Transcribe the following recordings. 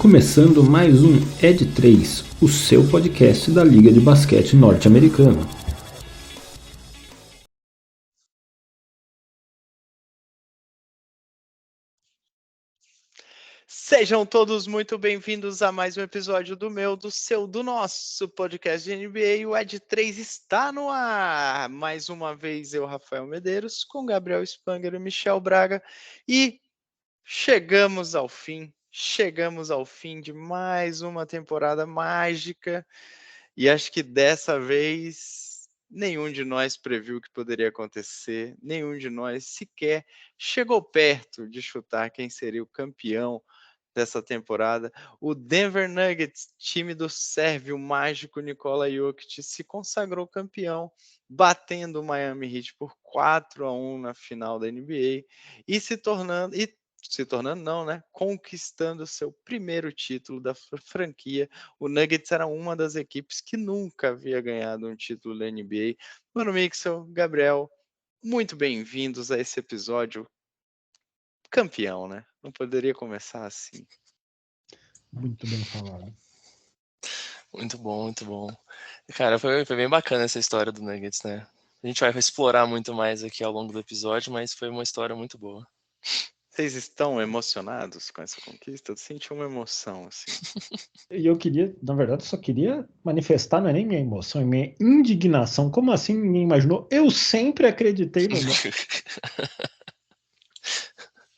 começando mais um Ed 3, o seu podcast da Liga de Basquete Norte-Americana. Sejam todos muito bem-vindos a mais um episódio do meu, do seu, do nosso podcast de NBA. O Ed 3 está no ar. Mais uma vez eu, Rafael Medeiros, com Gabriel Spanger e Michel Braga. E chegamos ao fim de mais uma temporada mágica. E acho que dessa vez nenhum de nós previu o que poderia acontecer. Nenhum de nós sequer chegou perto de chutar quem seria o campeão dessa temporada. O Denver Nuggets, time do sérvio mágico Nikola Jokic, se consagrou campeão, batendo o Miami Heat por 4-1 na final da NBA conquistando seu primeiro título da franquia. O Nuggets era uma das equipes que nunca havia ganhado um título da NBA. Mano Mixel, Gabriel, muito bem-vindos a esse episódio campeão, né? Não poderia começar assim. Muito bem falado. Muito bom, muito bom. Cara, foi bem bacana essa história do Nuggets, né? A gente vai explorar muito mais aqui ao longo do episódio, mas foi uma história muito boa. Vocês estão emocionados com essa conquista? Eu senti uma emoção, assim. E eu queria, na verdade, só queria manifestar, não é nem minha emoção, é minha indignação. Como assim ninguém imaginou? Eu sempre acreditei no Nuggets.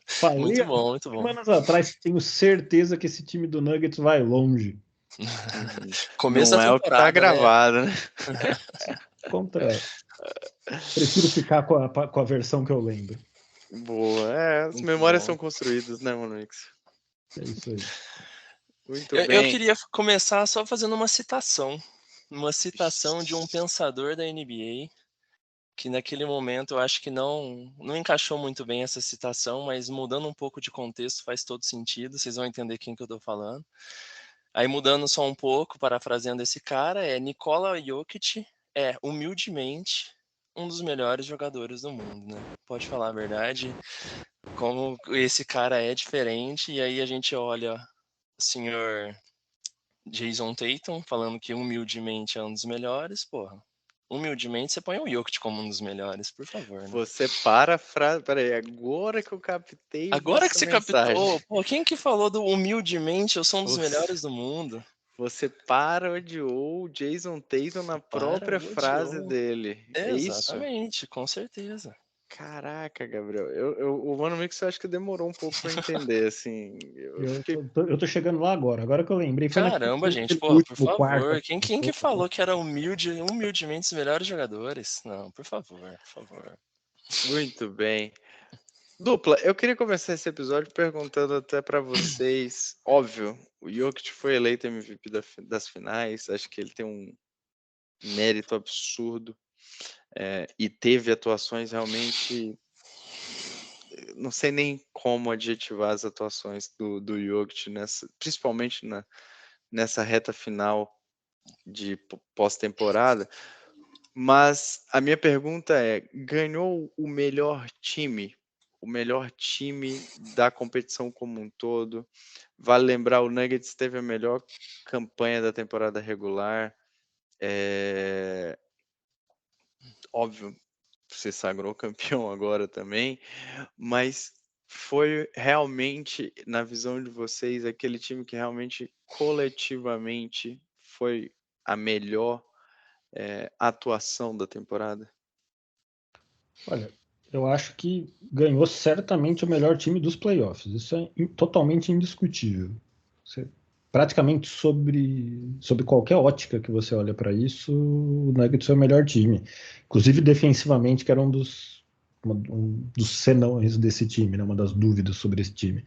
Falei Muito bom, muito bom. semanas atrás, tenho certeza que esse time do Nuggets vai longe. Começo não da é o que tá gravado, né? Prefiro ficar com a versão que eu lembro. Boa, as Muito memórias bom. são construídas, né, Monix? É isso aí. Muito Eu bem. queria começar só fazendo uma citação de um pensador da NBA, que naquele momento eu acho que não encaixou muito bem essa citação, mas mudando um pouco de contexto faz todo sentido, vocês vão entender quem que eu tô falando. Aí mudando só um pouco, parafraseando esse cara, Nikola Jokic é, humildemente, um dos melhores jogadores do mundo, né? Pode falar a verdade, como esse cara é diferente, e aí a gente olha o senhor Jason Tatum falando que humildemente é um dos melhores, porra. Humildemente, você põe o Jokic como um dos melhores, por favor, né? Você parafrase... Peraí, agora que eu captei Agora que essa você mensagem. captou, pô, quem que falou do humildemente eu sou um dos melhores do mundo? Você parodiou o Jason Tatum na própria frase dele. É isso? Exatamente, com certeza. Caraca, Gabriel. O Mano Mix eu acho que demorou um pouco pra entender, assim. Eu tô chegando lá agora. Agora que eu lembrei. Foi Caramba, gente, pô, por favor. Quem que falou que era humildemente os melhores jogadores? Não, por favor, por favor. Muito bem. Dupla, eu queria começar esse episódio perguntando até pra vocês. Óbvio, o Jokic foi eleito MVP das finais. Acho que ele tem um mérito absurdo. E teve atuações realmente... Não sei nem como adjetivar as atuações do Jokic, principalmente nessa reta final de pós-temporada. Mas a minha pergunta é: ganhou o melhor time da competição como um todo? Vale lembrar, o Nuggets teve a melhor campanha da temporada regular. Óbvio, se sagrou campeão agora também, mas foi realmente, na visão de vocês, aquele time que realmente coletivamente foi a melhor atuação da temporada? Olha, eu acho que ganhou certamente o melhor time dos playoffs. Isso é totalmente indiscutível. Praticamente sobre qualquer ótica que você olha para isso, o Nuggets é o melhor time. Inclusive defensivamente, que era um dos senões desse time, né? Uma das dúvidas sobre esse time.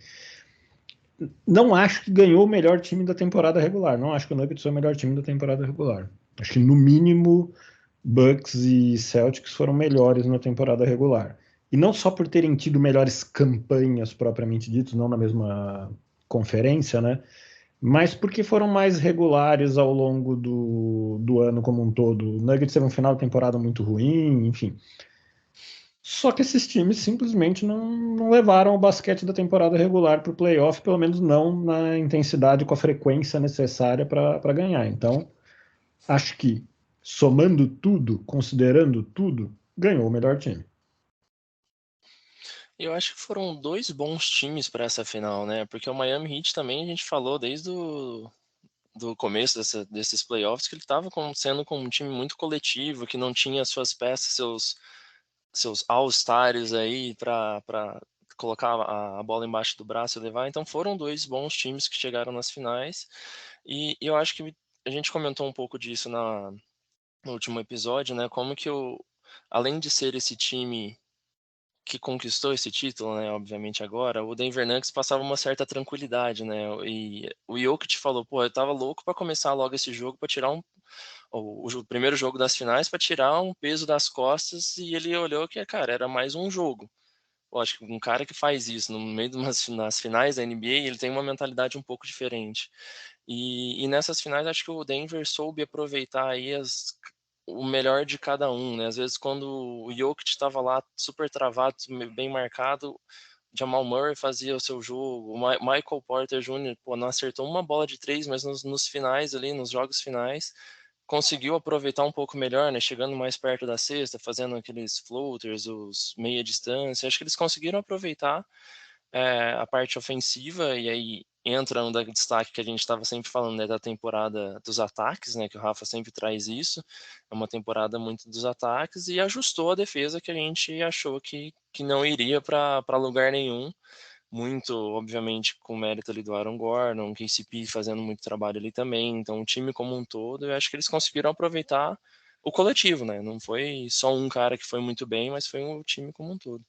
Não acho que ganhou o melhor time da temporada regular. Não acho que o Nuggets é o melhor time da temporada regular. Acho que, no mínimo, Bucks e Celtics foram melhores na temporada regular. E não só por terem tido melhores campanhas propriamente ditas, não na mesma conferência, né? Mas porque foram mais regulares ao longo do ano como um todo. O Nuggets teve um final de temporada muito ruim, enfim. Só que esses times simplesmente não levaram o basquete da temporada regular para o playoff, pelo menos não na intensidade com a frequência necessária para ganhar. Então, acho que, somando tudo, considerando tudo, ganhou o melhor time. Eu acho que foram dois bons times para essa final, né? Porque o Miami Heat também a gente falou desde do começo desses playoffs que ele estava sendo com um time muito coletivo, que não tinha suas peças, seus all-stars aí para colocar a bola embaixo do braço e levar. Então foram dois bons times que chegaram nas finais. E eu acho que a gente comentou um pouco disso no último episódio, né? Como que além de ser esse time que conquistou esse título, né, obviamente agora, o Denver Nuggets passava uma certa tranquilidade, né, e o Jokic falou, pô, eu tava louco para começar logo esse jogo para tirar o primeiro jogo das finais para tirar um peso das costas, e ele olhou que, cara, era mais um jogo. Eu acho que um cara que faz isso no meio nas finais da NBA, ele tem uma mentalidade um pouco diferente. E nessas finais, acho que o Denver soube aproveitar aí o melhor de cada um, né? Às vezes, quando o Jokic estava lá super travado, bem marcado, Jamal Murray fazia o seu jogo, o Michael Porter Jr., pô, não acertou uma bola de três, mas nos finais ali, nos jogos finais, conseguiu aproveitar um pouco melhor, né? Chegando mais perto da cesta, fazendo aqueles floaters, os meia distância. Acho que eles conseguiram aproveitar a parte ofensiva, e aí entra um destaque que a gente estava sempre falando, né, da temporada dos ataques, né, que o Rafa sempre traz isso, é uma temporada muito dos ataques, e ajustou a defesa que a gente achou que não iria para lugar nenhum, muito, obviamente, com o mérito ali do Aaron Gordon, o KCP fazendo muito trabalho ali também, então o time como um todo, eu acho que eles conseguiram aproveitar o coletivo, né, não foi só um cara que foi muito bem, mas foi o time como um todo.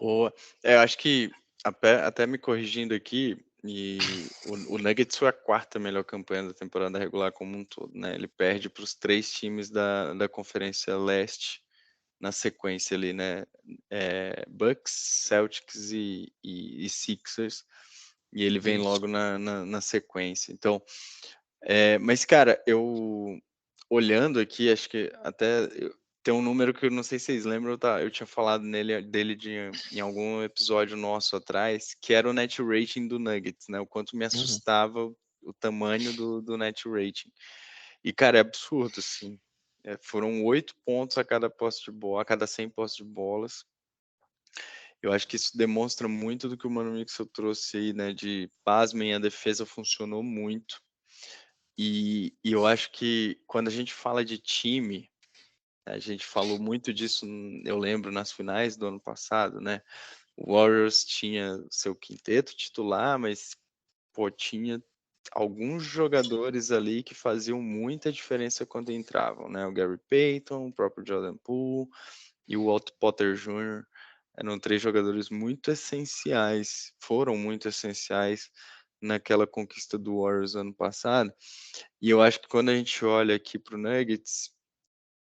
Boa. Eu acho que, até me corrigindo aqui, e o Nuggets foi a quarta melhor campanha da temporada regular como um todo, né? Ele perde para os três times da Conferência Leste na sequência ali, né? Bucks, Celtics e Sixers. E ele vem Isso. logo na sequência. Então, mas, cara, eu olhando aqui, acho que até tem um número que eu não sei se vocês lembram, eu tinha falado dele em algum episódio nosso atrás, que era o net rating do Nuggets, né? O quanto me Uhum. assustava o tamanho do net rating. E, cara, é absurdo, assim. Foram 8 pontos a cada posse de bola, a cada 100 posses de bolas. Eu acho que isso demonstra muito do que o Mano Mixel trouxe aí, né? De pasmem, a defesa funcionou muito. E eu acho que quando a gente fala de time, a gente falou muito disso, eu lembro, nas finais do ano passado, né? O Warriors tinha seu quinteto titular, mas, pô, tinha alguns jogadores ali que faziam muita diferença quando entravam, né? O Gary Payton, o próprio Jordan Poole e o Otto Porter Jr. Eram três jogadores muito essenciais, foram muito essenciais naquela conquista do Warriors ano passado. E eu acho que quando a gente olha aqui para o Nuggets,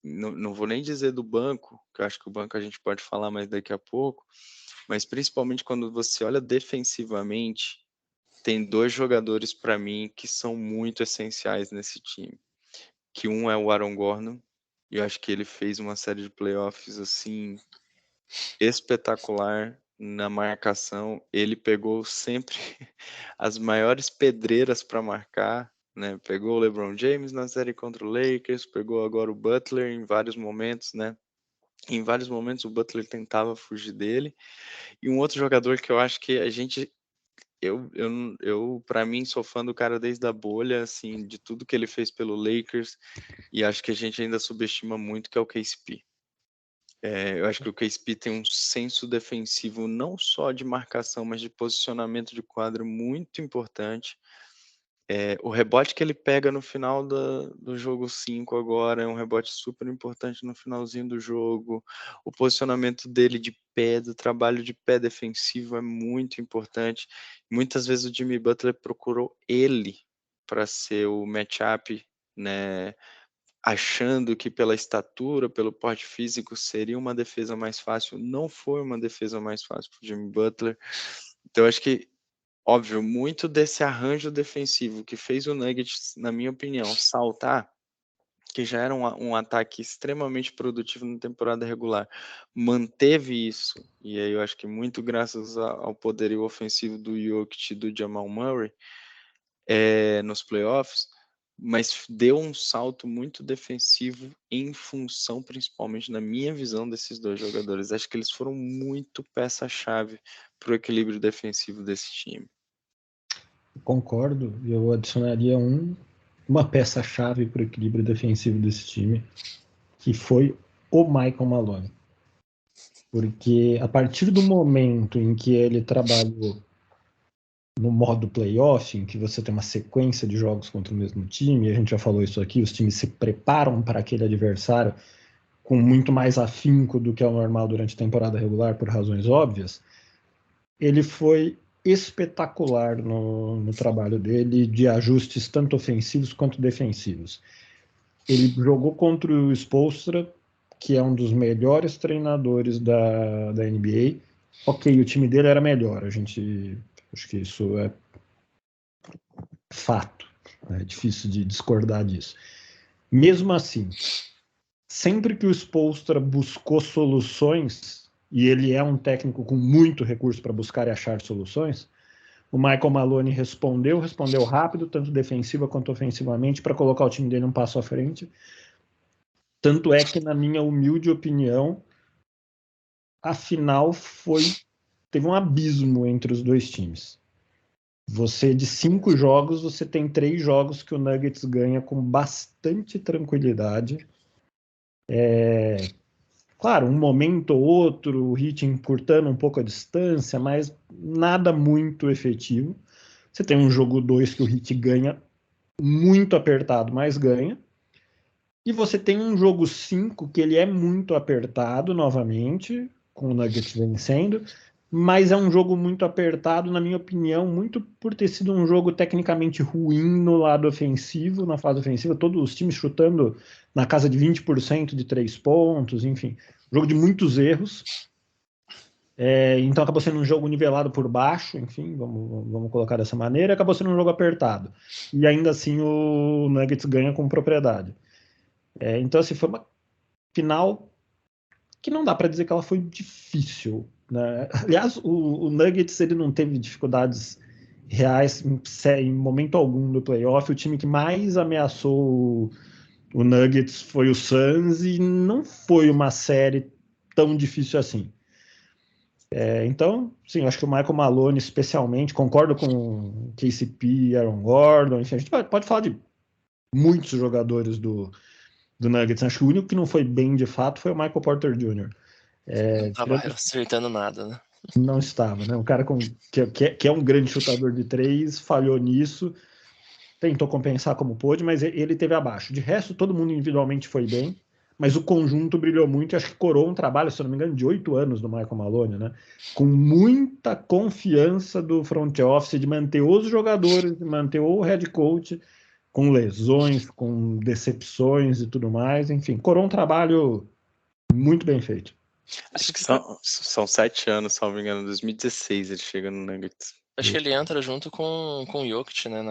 não vou nem dizer do banco, que eu acho que o banco a gente pode falar mais daqui a pouco, mas principalmente quando você olha defensivamente, tem dois jogadores para mim que são muito essenciais nesse time. Que um é o Aaron Gordon, e eu acho que ele fez uma série de playoffs assim espetacular na marcação. Ele pegou sempre as maiores pedreiras para marcar, né? Pegou o LeBron James na série contra o Lakers, pegou agora o Butler em vários momentos, né? Em vários momentos o Butler tentava fugir dele. E um outro jogador que eu acho que a gente eu para mim sou fã do cara desde a bolha, assim, de tudo que ele fez pelo Lakers, e acho que a gente ainda subestima muito que é o KCP. Eu acho que o KCP tem um senso defensivo não só de marcação, mas de posicionamento de quadro muito importante. O rebote que ele pega no final do jogo 5 agora é um rebote super importante no finalzinho do jogo. O posicionamento dele de pé, do trabalho de pé defensivo é muito importante. Muitas vezes o Jimmy Butler procurou ele para ser o matchup, né? Achando que pela estatura, pelo porte físico, seria uma defesa mais fácil. Não foi uma defesa mais fácil para o Jimmy Butler. Então, acho que óbvio, muito desse arranjo defensivo que fez o Nuggets, na minha opinião, saltar, que já era um ataque extremamente produtivo na temporada regular, manteve isso, e aí eu acho que muito graças ao poderio ofensivo do Jokic e do Jamal Murray, nos playoffs, mas deu um salto muito defensivo em função, principalmente na minha visão, desses dois jogadores. Acho que eles foram muito peça-chave para o equilíbrio defensivo desse time. Concordo, eu adicionaria uma peça-chave para o equilíbrio defensivo desse time, que foi o Michael Malone. Porque a partir do momento em que ele trabalhou no modo playoff, em que você tem uma sequência de jogos contra o mesmo time, a gente já falou isso aqui, os times se preparam para aquele adversário com muito mais afinco do que é o normal durante a temporada regular, por razões óbvias, ele foi espetacular no trabalho dele, de ajustes tanto ofensivos quanto defensivos. Ele jogou contra o Spoelstra, que é um dos melhores treinadores da NBA. Ok, o time dele era melhor, acho que isso é fato, é difícil de discordar disso. Mesmo assim, sempre que o Spoelstra buscou soluções, e ele é um técnico com muito recurso para buscar e achar soluções, o Michael Malone respondeu rápido, tanto defensiva quanto ofensivamente, para colocar o time dele um passo à frente. Tanto é que, na minha humilde opinião, a final teve um abismo entre os dois times. De 5 jogos, você tem 3 jogos que o Nuggets ganha com bastante tranquilidade. Claro, um momento ou outro, o Heat encurtando um pouco a distância, mas nada muito efetivo. Você tem um jogo 2 que o Heat ganha muito apertado, mas ganha. E você tem um jogo 5 que ele é muito apertado novamente, com o Nuggets vencendo, mas é um jogo muito apertado, na minha opinião, muito por ter sido um jogo tecnicamente ruim no lado ofensivo, na fase ofensiva, todos os times chutando na casa de 20% de 3 pontos, enfim, jogo de muitos erros. Então acabou sendo um jogo nivelado por baixo, enfim, vamos colocar dessa maneira, acabou sendo um jogo apertado. E ainda assim o Nuggets ganha com propriedade. Então, assim, foi uma final que não dá para dizer que ela foi difícil, né? Aliás, o Nuggets ele não teve dificuldades reais em momento algum do playoff. O time que mais ameaçou o Nuggets foi o Suns e não foi uma série tão difícil assim. Então, sim, acho que o Michael Malone especialmente, concordo com KCP, Aaron Gordon, enfim, a gente pode falar de muitos jogadores do Nuggets. Acho que o único que não foi bem de fato foi o Michael Porter Jr. Não tava acertando nada, né? Não estava, né? Um cara que é um grande chutador de 3, falhou nisso, tentou compensar como pôde, mas ele teve abaixo. De resto, todo mundo individualmente foi bem, mas o conjunto brilhou muito e acho que coroou um trabalho, se eu não me engano, de 8 anos do Michael Malone, né? Com muita confiança do front office de manter os jogadores, de manter o head coach, com lesões, com decepções e tudo mais, enfim, coroou um trabalho muito bem feito. Acho que são 7 anos, salvo engano, 2016 ele chega no Nuggets. Acho que ele entra junto com o Jokic, né,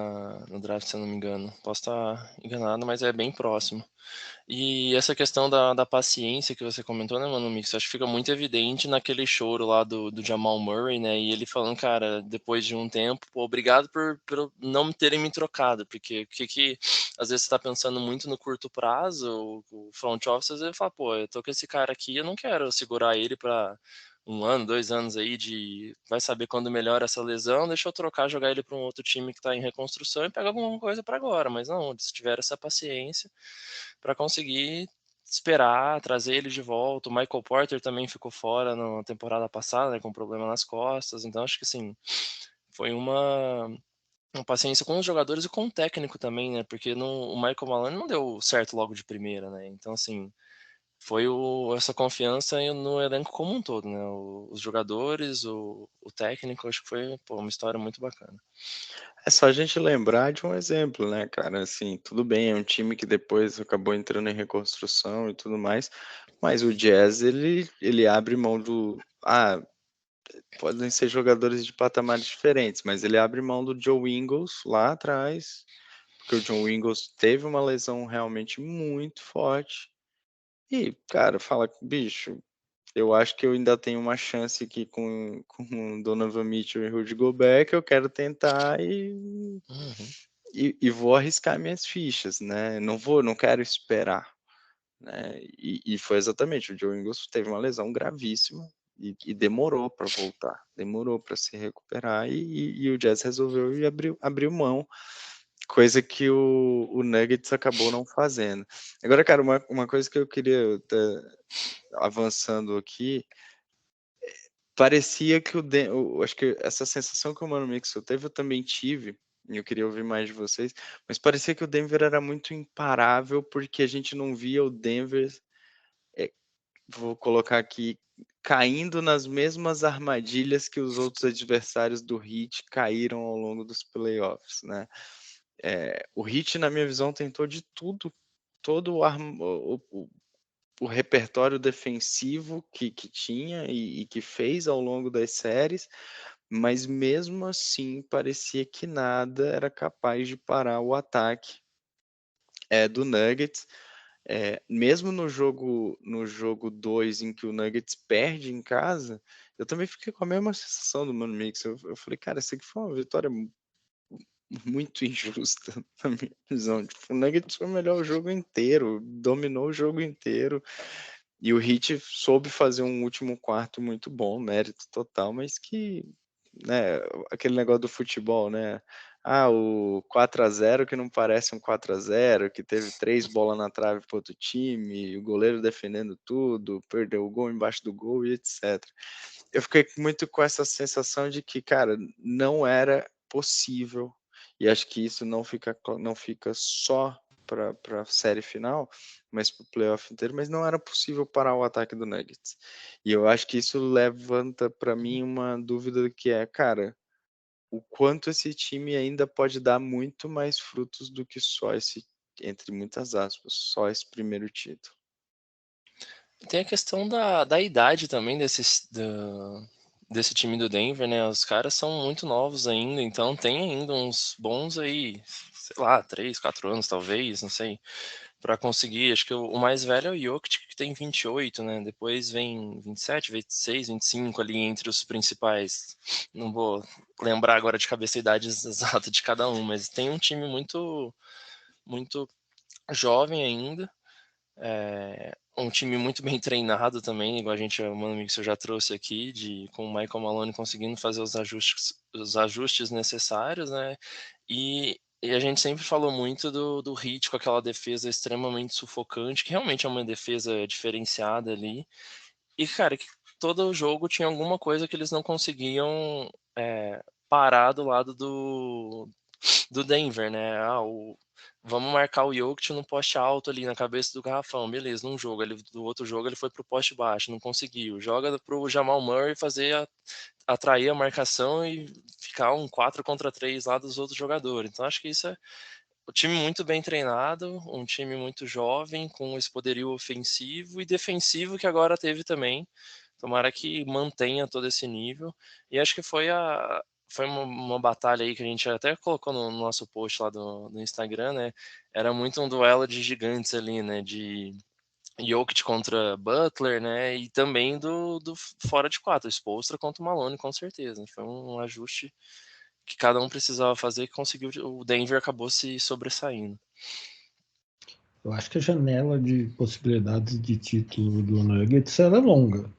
no draft, se eu não me engano. Posso estar enganado, mas é bem próximo. E essa questão da paciência que você comentou, né, Mano Mix, acho que fica muito evidente naquele choro lá do Jamal Murray, né, e ele falando, cara, depois de um tempo, pô, obrigado por não terem me trocado, porque às vezes você tá pensando muito no curto prazo, o front office às vezes fala, pô, eu tô com esse cara aqui, eu não quero segurar ele pra 1 ano, 2 anos aí vai saber quando melhora essa lesão, deixa eu trocar, jogar ele para um outro time que está em reconstrução e pegar alguma coisa para agora, mas não, eles tiveram essa paciência para conseguir esperar, trazer ele de volta. O Michael Porter também ficou fora na temporada passada, né, com problema nas costas, então acho que assim, foi uma paciência com os jogadores e com o técnico também, né, porque o Michael Malone não deu certo logo de primeira, né, então assim, foi essa confiança no elenco como um todo, né? Os jogadores, o técnico, acho que foi uma história muito bacana. É só a gente lembrar de um exemplo, né, cara? Assim, tudo bem, é um time que depois acabou entrando em reconstrução e tudo mais, mas o Jazz, ele abre mão podem ser jogadores de patamares diferentes, mas ele abre mão do Joe Ingles lá atrás, porque o John Ingles teve uma lesão realmente muito forte. E, cara, fala, bicho, eu acho que eu ainda tenho uma chance aqui com o Donovan Mitchell e Rudy Gobert, que eu quero tentar e vou arriscar minhas fichas, né? Não quero esperar, né? E foi exatamente, o Joe Ingles teve uma lesão gravíssima e demorou para voltar, demorou para se recuperar e o Jazz resolveu e abriu mão, coisa que o Nuggets acabou não fazendo. Agora, cara, uma coisa que eu queria, avançando aqui, parecia que acho que essa sensação que o Mano Mixon teve, eu também tive, e eu queria ouvir mais de vocês, mas parecia que o Denver era muito imparável, porque a gente não via o Denver, vou colocar aqui, caindo nas mesmas armadilhas que os outros adversários do Heat caíram ao longo dos playoffs, né? O Heat, na minha visão, tentou de tudo, todo o repertório defensivo que tinha e que fez ao longo das séries, mas mesmo assim parecia que nada era capaz de parar o ataque do Nuggets. Mesmo no jogo 2, em que o Nuggets perde em casa, eu também fiquei com a mesma sensação do Mano Mix. Eu falei, cara, isso aqui foi uma vitória muito injusta, na minha visão. Tipo, o Nuggets foi o melhor o jogo inteiro, dominou o jogo inteiro. E o Heat soube fazer um último quarto muito bom, mérito total, mas que, né, aquele negócio do futebol, né? O 4-0 que não parece um 4-0, que teve 3 bolas na trave para outro time, o goleiro defendendo tudo, perdeu o gol embaixo do gol e etc. Eu fiquei muito com essa sensação de que, cara, não era possível, e acho que isso não fica só para a série final, mas para o playoff inteiro, mas não era possível parar o ataque do Nuggets. E eu acho que isso levanta para mim uma dúvida que é, cara, o quanto esse time ainda pode dar muito mais frutos do que só esse, entre muitas aspas, só esse primeiro título. Tem a questão da idade também desse time do Denver, né? Os caras são muito novos ainda, então tem ainda uns bons aí, sei lá, 3, 4 anos talvez, não sei, para conseguir. Acho que o mais velho é o Jokic, que tem 28, né? Depois vem 27, 26, 25 ali entre os principais. Não vou lembrar agora de cabeça a idade exata de cada um, mas tem um time muito, muito jovem ainda. Um time muito bem treinado também, igual o Mano Mixer já trouxe aqui, com o Michael Malone conseguindo fazer os ajustes necessários, né? E a gente sempre falou muito do Heat com aquela defesa extremamente sufocante, que realmente é uma defesa diferenciada ali. E, cara, que todo jogo tinha alguma coisa que eles não conseguiam parar do lado do Denver, né? Vamos marcar o Jokic no poste alto ali na cabeça do garrafão, beleza, num jogo, do outro jogo ele foi pro poste baixo, não conseguiu. Joga pro Jamal Murray atrair a marcação e ficar um 4 contra 3 lá dos outros jogadores. Então acho que isso é um time muito bem treinado, um time muito jovem, com esse poderio ofensivo e defensivo que agora teve também. Tomara que mantenha todo esse nível. E acho que foi uma batalha aí que a gente até colocou no nosso post lá do Instagram, né? Era muito um duelo de gigantes ali, né? De Jokic contra Butler, né? E também do fora de 4, Spoelstra contra o Malone, com certeza. Foi um ajuste que cada um precisava fazer e conseguiu. O Denver acabou se sobressaindo. Eu acho que a janela de possibilidades de título do Nuggets é longa,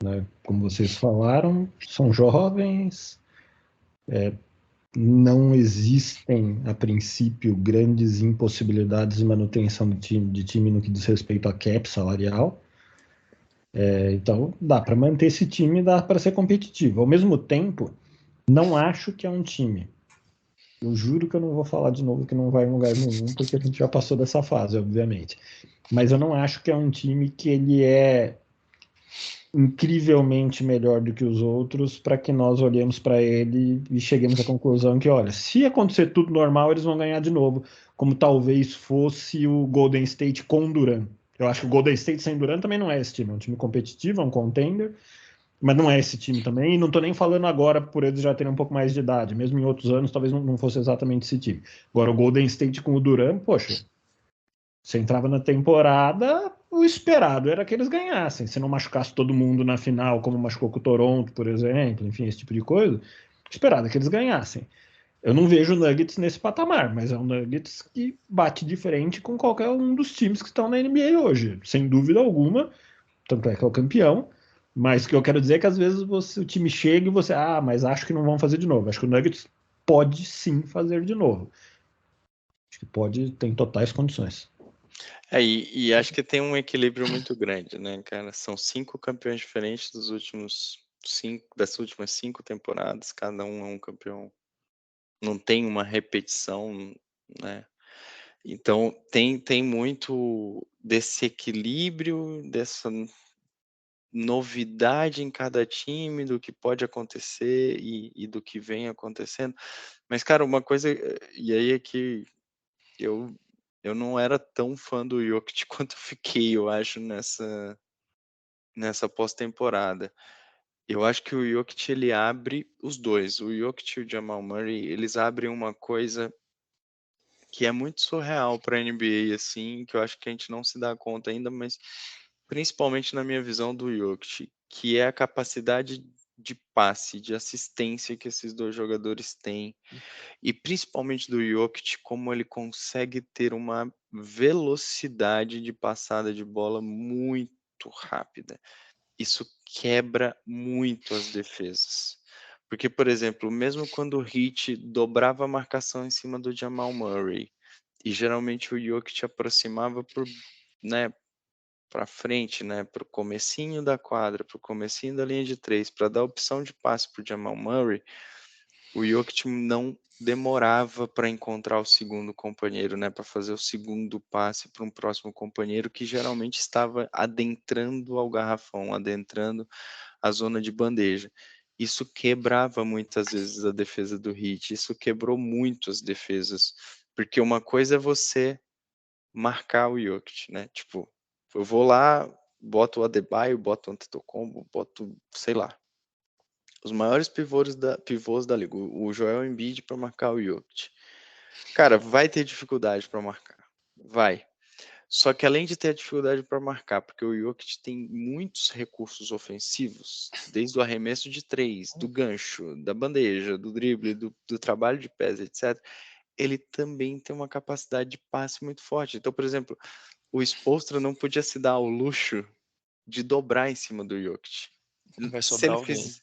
né? Como vocês falaram, são jovens, não existem, a princípio, grandes impossibilidades de manutenção de time no que diz respeito a cap salarial. Então, dá para manter esse time, dá para ser competitivo. Ao mesmo tempo, não acho que é um time. Eu juro que eu não vou falar de novo que não vai em lugar nenhum, porque a gente já passou dessa fase, obviamente. Mas eu não acho que é um time que ele é incrivelmente melhor do que os outros para que nós olhemos para ele e cheguemos à conclusão que, olha, se acontecer tudo normal, eles vão ganhar de novo, como talvez fosse o Golden State com Durant. Eu acho que o Golden State sem Durant também não é esse time, é um time competitivo, é um contender, Mas não é esse time também, e não tô nem falando agora por eles já terem um pouco mais de idade. Mesmo em outros anos, talvez não fosse exatamente esse time. Agora, o Golden State com o Durant, poxa, você entrava na temporada, o esperado era que eles ganhassem. Se não machucasse todo mundo na final, como machucou com o Toronto, por exemplo, enfim, esse tipo de coisa, esperado que eles ganhassem. Eu não vejo o Nuggets nesse patamar, mas é um Nuggets que bate de frente com qualquer um dos times que estão na NBA hoje, sem dúvida alguma. Tanto é que é o campeão. Mas o que eu quero dizer é que às vezes o time chega e você, mas acho que não vão fazer de novo. Acho que o Nuggets pode sim fazer de novo. Acho que pode, tem totais condições. E acho que tem um equilíbrio muito grande, né, cara? São 5 campeões diferentes das últimas 5 temporadas, cada um é um campeão. Não tem uma repetição, né? Então tem muito desse equilíbrio, dessa novidade em cada time, do que pode acontecer e do que vem acontecendo. Mas, cara, uma coisa, e aí é que eu eu não era tão fã do Jokic quanto fiquei, eu acho, nessa pós-temporada. Eu acho que o Jokic ele abre os dois, o Jokic e o Jamal Murray, eles abrem uma coisa que é muito surreal para a NBA, assim, que eu acho que a gente não se dá conta ainda, mas principalmente na minha visão do Jokic, que é a capacidade de passe, de assistência que esses dois jogadores têm, e principalmente do Jokic, como ele consegue ter uma velocidade de passada de bola muito rápida. Isso quebra muito as defesas. Porque, por exemplo, mesmo quando o Heat dobrava a marcação em cima do Jamal Murray, e geralmente o Jokic aproximava né, para frente, né, para o comecinho da quadra, para o comecinho da linha de 3, para dar opção de passe para o Jamal Murray, o Jokic não demorava para encontrar o segundo companheiro, né, para fazer o segundo passe para um próximo companheiro que geralmente estava adentrando ao garrafão, adentrando a zona de bandeja. Isso quebrava muitas vezes a defesa do Heat, isso quebrou muito as defesas, porque uma coisa é você marcar o Jokic, né? Tipo, eu vou lá, boto o Adebayo, boto o Antetokounmpo, boto, sei lá, os maiores pivôs da liga, o Joel Embiid para marcar o Jokic. Cara, vai ter dificuldade para marcar, vai. Só que além de ter dificuldade para marcar, porque o Jokic tem muitos recursos ofensivos, desde o arremesso de 3, do gancho, da bandeja, do drible, do trabalho de pés, etc. Ele também tem uma capacidade de passe muito forte. Então, por exemplo, o Spoelstra não podia se dar ao luxo de dobrar em cima do Jokic. Vai Se sobrar ele, alguém.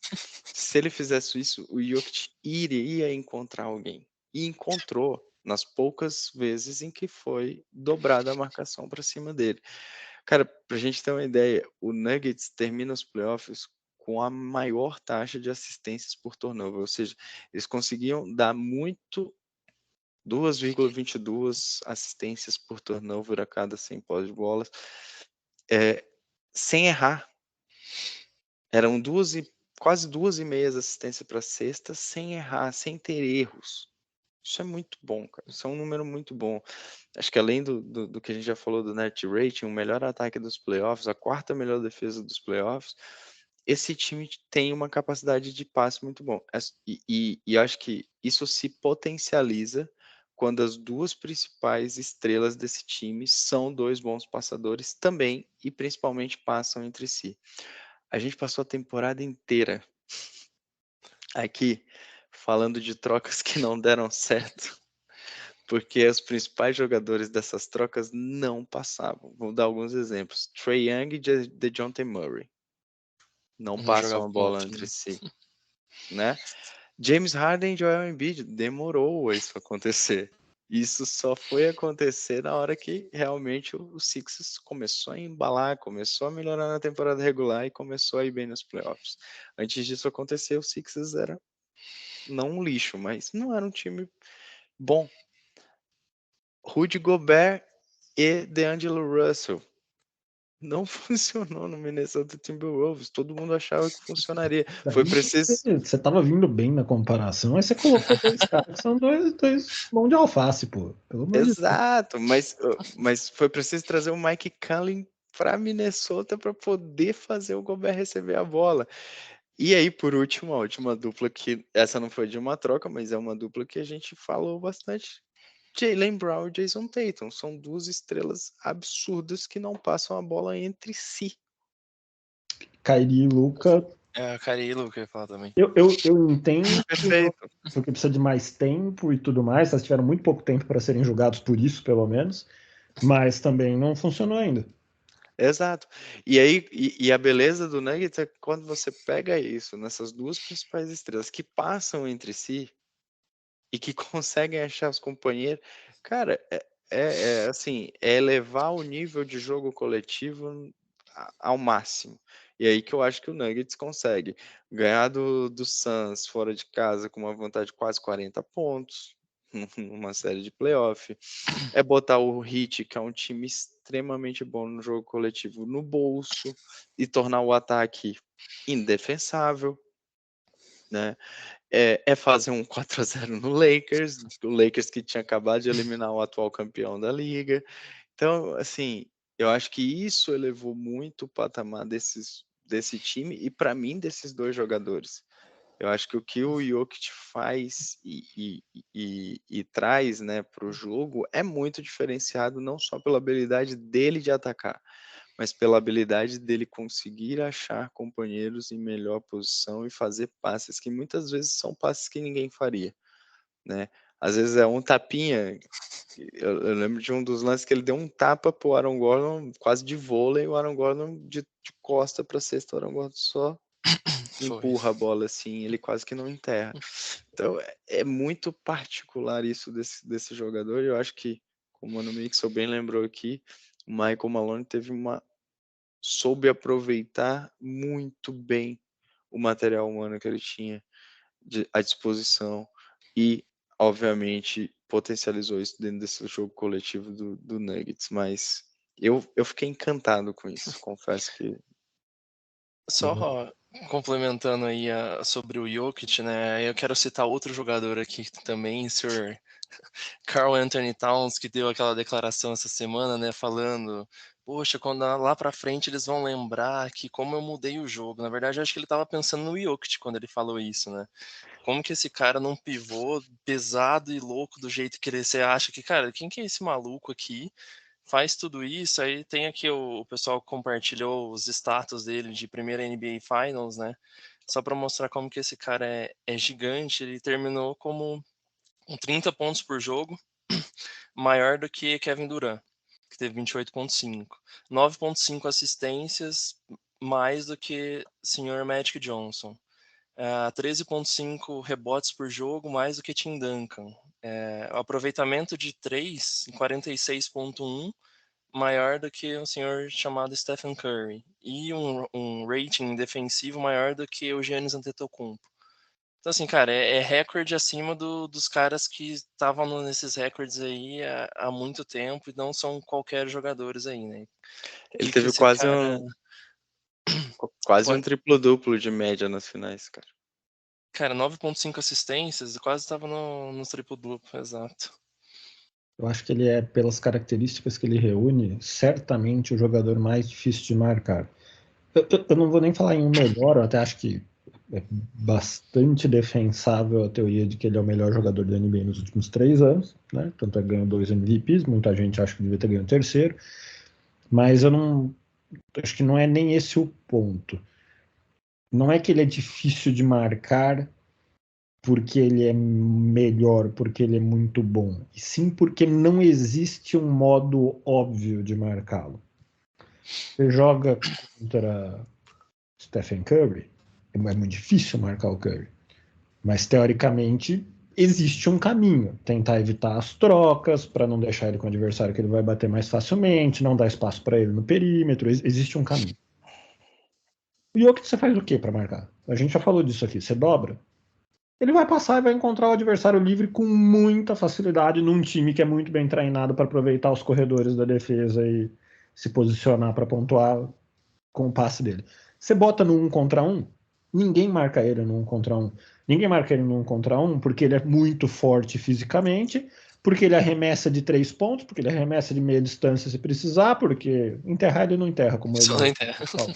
se ele fizesse isso, o Jokic iria encontrar alguém. E encontrou nas poucas vezes em que foi dobrada a marcação para cima dele. Cara, pra gente ter uma ideia, o Nuggets termina os playoffs com a maior taxa de assistências por turnover, ou seja, eles conseguiam dar 2,22 assistências por turnover a cada 100 pós de bolas, sem errar. Eram quase 2,5 assistências para cesta, sem errar, sem ter erros. Isso é muito bom, cara. Isso é um número muito bom. Acho que além do que a gente já falou do net rating, o melhor ataque dos playoffs, a quarta melhor defesa dos playoffs, esse time tem uma capacidade de passe muito bom. E acho que isso se potencializa quando as duas principais estrelas desse time são dois bons passadores também e principalmente passam entre si. A gente passou a temporada inteira aqui falando de trocas que não deram certo, porque os principais jogadores dessas trocas não passavam. Vou dar alguns exemplos. Trae Young e DeJounte Murray não Não passam jogava a bola junto, entre né? si, né? James Harden e Joel Embiid demorou isso acontecer. Isso só foi acontecer na hora que realmente o Sixers começou a embalar, começou a melhorar na temporada regular e começou a ir bem nos playoffs. Antes disso acontecer, o Sixers era não um lixo, mas não era um time bom. Rudy Gobert e DeAngelo Russell não funcionou no Minnesota Timberwolves. Todo mundo achava que funcionaria. Foi Daí preciso. você tava vindo bem na comparação, aí você colocou dois caras que são dois mão de alface, pô. Pelo amor de Deus. Exato, mas foi preciso trazer o Mike Conley para Minnesota para poder fazer o Gobert receber a bola. E aí, por último, a última dupla que essa não foi de uma troca, mas é uma dupla que a gente falou bastante. Jaylen Brown e Jason Tatum são duas estrelas absurdas que não passam a bola entre si. Kyrie e Luka. É, Kyrie e Luka eu ia falar também. Eu entendo Perfeito. porque precisa de mais tempo e tudo mais. Eles tiveram muito pouco tempo para serem julgados por isso, pelo menos. Mas também não funcionou ainda. Exato. E aí, a beleza do Nuggets é que quando você pega isso, nessas duas principais estrelas que passam entre si e que conseguem achar os companheiros, cara, assim, é elevar o nível de jogo coletivo ao máximo. E aí que eu acho que o Nuggets consegue ganhar do Suns fora de casa com uma vantagem de quase 40 pontos, numa série de playoff. É botar o Heat, que é um time extremamente bom no jogo coletivo, no bolso e tornar o ataque indefensável, né? É fazer um 4-0 no Lakers, o Lakers que tinha acabado de eliminar o atual campeão da liga. Então, assim, eu acho que isso elevou muito o patamar desse time e, para mim, desses dois jogadores. Eu acho que o que o Jokic faz e traz, né, para o jogo é muito diferenciado, não só pela habilidade dele de atacar, mas pela habilidade dele conseguir achar companheiros em melhor posição e fazer passes que muitas vezes são passes que ninguém faria, né? Às vezes é um tapinha. Eu lembro de um dos lances que ele deu um tapa pro Aaron Gordon, quase de vôlei, o Aaron Gordon de costa para cesta, o Aaron Gordon só empurra a bola assim, ele quase que não enterra. Então é muito particular isso desse jogador. Eu acho que, como o Mano Mixel bem lembrou aqui, o Michael Malone soube aproveitar muito bem o material humano que ele tinha à disposição e, obviamente, potencializou isso dentro desse jogo coletivo do Nuggets. Mas eu fiquei encantado com isso, confesso que. Só complementando aí sobre o Jokic, né? Eu quero citar outro jogador aqui também, o senhor Karl Anthony Towns, que deu aquela declaração essa semana, né? Falando, poxa, quando lá pra frente eles vão lembrar que como eu mudei o jogo. Na verdade, eu acho que ele tava pensando no Jokic quando ele falou isso, né? Como que esse cara não pivô pesado e louco do jeito que ele... Você acha que, cara, quem que é esse maluco aqui? Faz tudo isso, aí tem aqui o pessoal compartilhou os status dele de primeira NBA Finals, né? Só para mostrar como que esse cara é gigante. Ele terminou como 30 pontos por jogo, maior do que Kevin Durant, que teve 28,5. 9,5 assistências, mais do que o senhor Magic Johnson. 13,5 rebotes por jogo, mais do que Tim Duncan. O aproveitamento de 3 em 46,1, maior do que um senhor chamado Stephen Curry. E um rating defensivo maior do que o Giannis Antetokounmpo. Então, assim, cara, é recorde acima dos caras que estavam nesses recordes aí há muito tempo e não são qualquer jogadores aí, né? Ele Que teve esse cara... quase um triplo-duplo de média nas finais, cara. Cara, 9,5 assistências, quase estava no triplo-duplo, exato. Eu acho que ele é, pelas características que ele reúne, certamente o jogador mais difícil de marcar. Eu não vou nem falar em um melhor, eu até acho que é bastante defensável a teoria de que ele é o melhor jogador da NBA nos últimos 3 anos, né? Tanto é que ganhou 2 MVPs, muita gente acha que devia ter ganho o terceiro, mas eu não acho que não é nem esse o ponto. Não é que ele é difícil de marcar porque ele é melhor, porque ele é muito bom, e sim porque não existe um modo óbvio de marcá-lo. Você joga contra Stephen Curry, é muito difícil marcar o Curry, mas teoricamente existe um caminho, tentar evitar as trocas para não deixar ele com o adversário que ele vai bater mais facilmente, não dar espaço para ele no perímetro, existe um caminho. O Jokic, você faz o que para marcar? A gente já falou disso aqui, você dobra, ele vai passar e vai encontrar o adversário livre com muita facilidade num time que é muito bem treinado para aproveitar os corredores da defesa e se posicionar para pontuar com o passe dele. Você bota no 1 contra 1, ninguém marca ele no 1 contra 1. Ninguém marca ele no 1 contra 1 porque ele é muito forte fisicamente, porque ele arremessa de 3 pontos, porque ele arremessa de meia distância se precisar, porque enterrar ele não enterra, como ele Só não enterra. fala.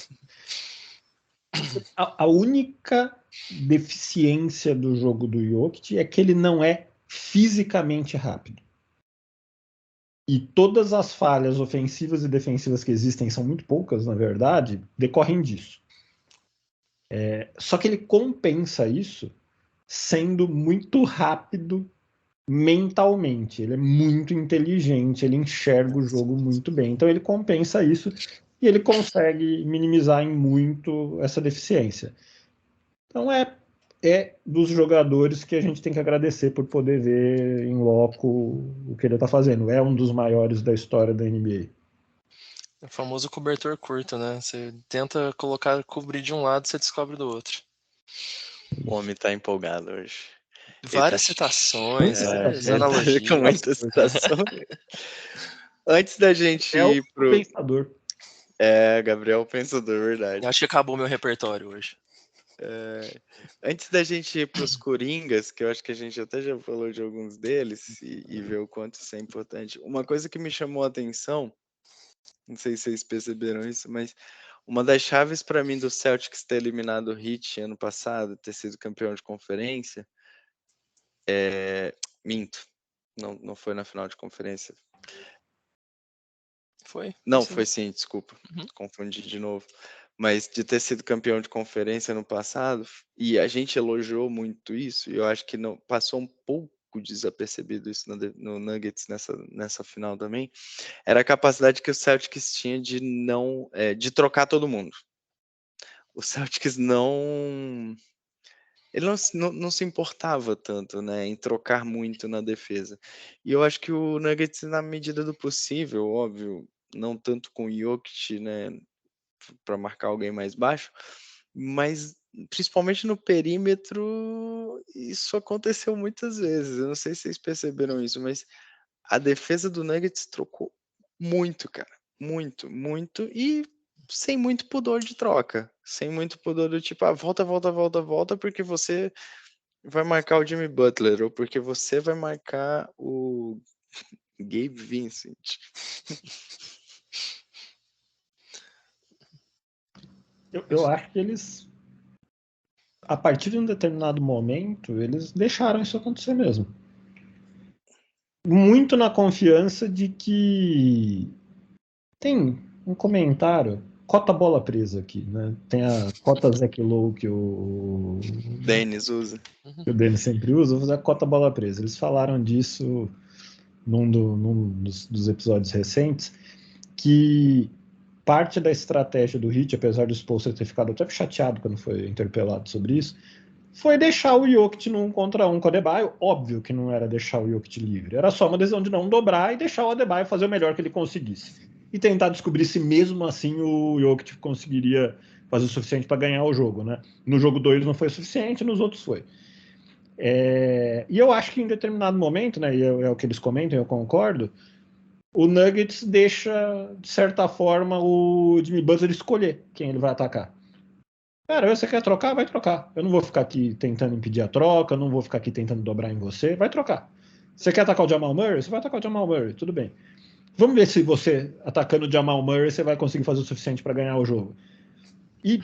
A única deficiência do jogo do Jokic é que ele não é fisicamente rápido. E todas as falhas ofensivas e defensivas que existem, são muito poucas, na verdade, decorrem disso. Só que ele compensa isso sendo muito rápido mentalmente. Ele é muito inteligente, ele enxerga o jogo muito bem. Então ele compensa isso e ele consegue minimizar em muito essa deficiência. Então é dos jogadores que a gente tem que agradecer por poder ver em loco o que ele está fazendo. É um dos maiores da história da NBA. É o famoso cobertor curto, né? Você tenta cobrir de um lado, você descobre do outro. O homem tá empolgado hoje. Várias citações, várias analogias. Com muita citação. Antes da gente ir pro... pensador. Gabriel Pensador, verdade. Acho que acabou meu repertório hoje. Antes da gente ir pros Coringas, que eu acho que a gente até já falou de alguns deles, e ver o quanto isso é importante. Uma coisa que me chamou a atenção, não sei se vocês perceberam isso, mas uma das chaves para mim do Celtics ter eliminado o Heat ano passado, ter sido campeão de conferência, minto, não foi na final de conferência. Foi? Não, foi sim, desculpa, confundi de novo. Mas de ter sido campeão de conferência no passado, e a gente elogiou muito isso, e eu acho que não passou um pouco desapercebido isso no Nuggets nessa final também, era a capacidade que o Celtics tinha de de trocar todo mundo. O Celtics ele não se importava tanto, né, em trocar muito na defesa. E eu acho que o Nuggets, na medida do possível, óbvio, não tanto com o Jokic, né, para marcar alguém mais baixo, mas principalmente no perímetro, isso aconteceu muitas vezes. Eu não sei se vocês perceberam isso, mas a defesa do Nuggets trocou muito, cara. Muito, muito. E sem muito pudor de troca. Sem muito pudor do tipo, volta, porque você vai marcar o Jimmy Butler, ou porque você vai marcar o Gabe Vincent. Eu acho que eles, a partir de um determinado momento, eles deixaram isso acontecer mesmo. Muito na confiança de que tem um comentário, cota bola presa aqui, né? Tem a cota Zach Lowe que o Dennis usa. que o Dennis sempre usa, vou fazer a cota bola presa. Eles falaram disso num dos episódios recentes, que parte da estratégia do Heat, apesar do Spoelstra ter ficado até chateado quando foi interpelado sobre isso, foi deixar o Jokic num contra um com o Adebayo. Óbvio que não era deixar o Jokic livre, era só uma decisão de não dobrar e deixar o Adebayo fazer o melhor que ele conseguisse. E tentar descobrir se mesmo assim o Jokic conseguiria fazer o suficiente para ganhar o jogo, né? No jogo 2 não foi suficiente, nos outros foi. E eu acho que em determinado momento, né, e é o que eles comentam, eu concordo, o Nuggets deixa, de certa forma, o Jimmy Butler escolher quem ele vai atacar. Cara, você quer trocar? Vai trocar. Eu não vou ficar aqui tentando impedir a troca, não vou ficar aqui tentando dobrar em você. Vai trocar. Você quer atacar o Jamal Murray? Você vai atacar o Jamal Murray, tudo bem. Vamos ver se você, atacando o Jamal Murray, você vai conseguir fazer o suficiente para ganhar o jogo. E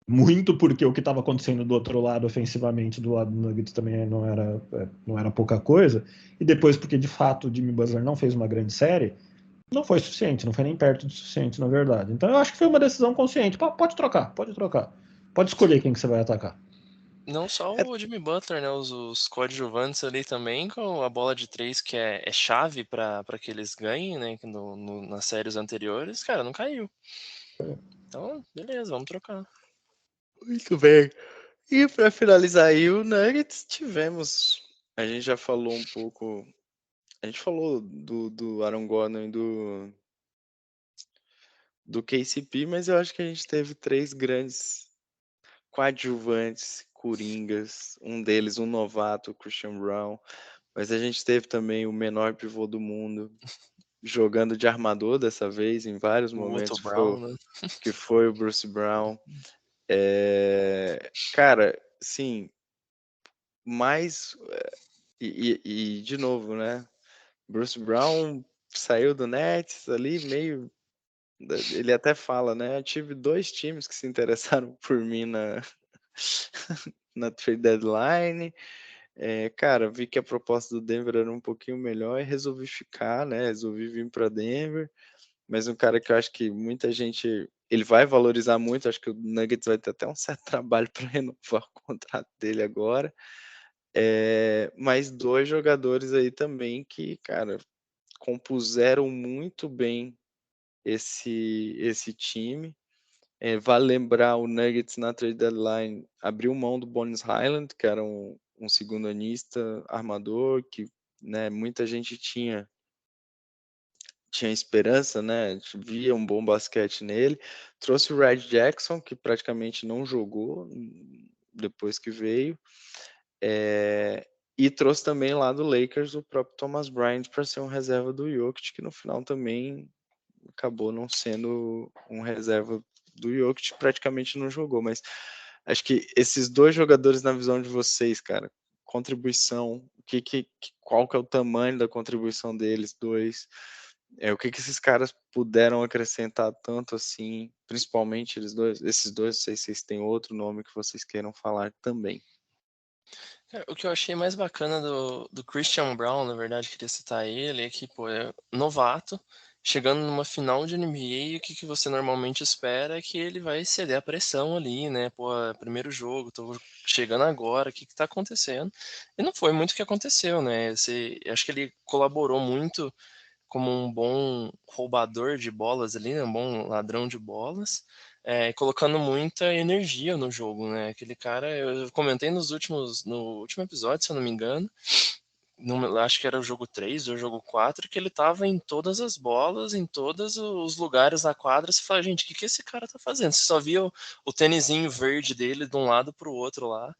muito porque o que estava acontecendo do outro lado, ofensivamente, do lado do Nuggets também não era pouca coisa. E depois porque, de fato, o Jimmy Butler não fez uma grande série, não foi suficiente, não foi nem perto do suficiente, na verdade. Então eu acho que foi uma decisão consciente. Pode trocar. Pode escolher quem que você vai atacar. Não só o Jimmy Butler, né? Os coadjuvantes ali também, com a bola de 3, que é chave para que eles ganhem, né? Nas séries anteriores, cara, não caiu. Então, beleza, vamos trocar. Muito bem. E para finalizar aí o Nuggets, a gente já falou um pouco, a gente falou do Aaron Gordon e do KCP, mas eu acho que a gente teve 3 grandes coadjuvantes, coringas, um deles um novato, o Christian Brown, mas a gente teve também o menor pivô do mundo, jogando de armador dessa vez, em vários O momentos, outro Brown, né? que foi o Bruce Brown. Cara, sim, mais E de novo, né? Bruce Brown saiu do Nets ali meio. Ele até fala, né? Eu tive 2 times que se interessaram por mim na trade deadline. Cara, vi que a proposta do Denver era um pouquinho melhor e resolvi ficar, né? Resolvi vir para Denver. Mas um cara que eu acho que muita gente. Ele vai valorizar muito. Acho que o Nuggets vai ter até um certo trabalho para renovar o contrato dele agora. Mas 2 jogadores aí também que, cara, compuseram muito bem esse time. Vale lembrar, o Nuggets na trade deadline abriu mão do Bones Highland, que era um segundo anista armador, que, né, muita gente tinha esperança, né? Via um bom basquete nele. Trouxe o Red Jackson, que praticamente não jogou depois que veio. E trouxe também lá do Lakers o próprio Thomas Bryant para ser um reserva do Jokic, que no final também acabou não sendo um reserva do Jokic, praticamente não jogou. Mas acho que esses 2 jogadores, na visão de vocês, cara, contribuição, qual que é o tamanho da contribuição deles, 2? O que esses caras puderam acrescentar tanto assim, principalmente esses dois, não sei se vocês têm outro nome que vocês queiram falar também. Cara, o que eu achei mais bacana do Christian Brown, na verdade, queria citar ele, é que, pô, é novato, chegando numa final de NBA, o que você normalmente espera é que ele vai ceder a pressão ali, né? Pô, primeiro jogo, tô chegando agora, o que tá acontecendo? E não foi muito o que aconteceu, né? Acho que ele colaborou muito como um bom roubador de bolas ali, né, um bom ladrão de bolas, colocando muita energia no jogo, né? Aquele cara, eu comentei no último episódio, se eu não me engano, acho que era o jogo 3 ou o jogo 4, que ele tava em todas as bolas, em todos os lugares da quadra. Você fala, gente, o que esse cara tá fazendo? Você só via o tênisinho verde dele de um lado pro outro lá.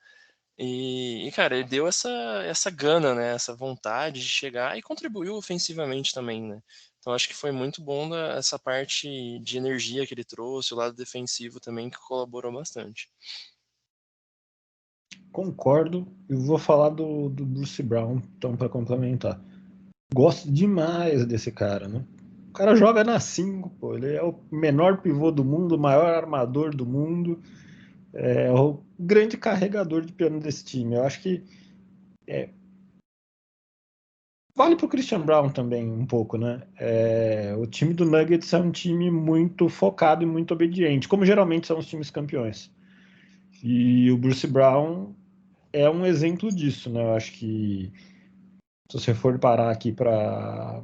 Cara, ele deu essa gana, né? Essa vontade de chegar e contribuiu ofensivamente também, né? Então acho que foi muito bom essa parte de energia que ele trouxe, o lado defensivo também, que colaborou bastante. Concordo. Eu vou falar do Bruce Brown, então, para complementar. Gosto demais desse cara, né? O cara joga na 5, pô. Ele é o menor pivô do mundo, o maior armador do mundo. É o grande carregador de piano desse time. Eu acho que vale pro Christian Brown também um pouco, né? O time do Nuggets é um time muito focado e muito obediente, como geralmente são os times campeões. E o Bruce Brown é um exemplo disso, né? Eu acho que se você for parar aqui para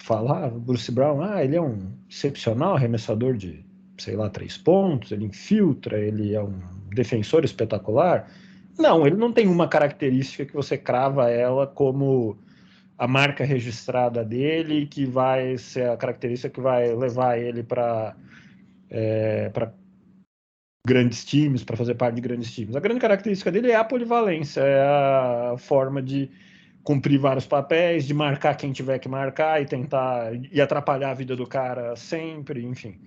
falar, o Bruce Brown, ele é um excepcional arremessador de, sei lá, 3 pontos, ele infiltra, ele é um defensor espetacular. Não, ele não tem uma característica que você crava ela como a marca registrada dele, que vai ser a característica que vai levar ele para grandes times, para fazer parte de grandes times. A grande característica dele é a polivalência, é a forma de cumprir vários papéis, de marcar quem tiver que marcar e tentar e atrapalhar a vida do cara sempre, enfim.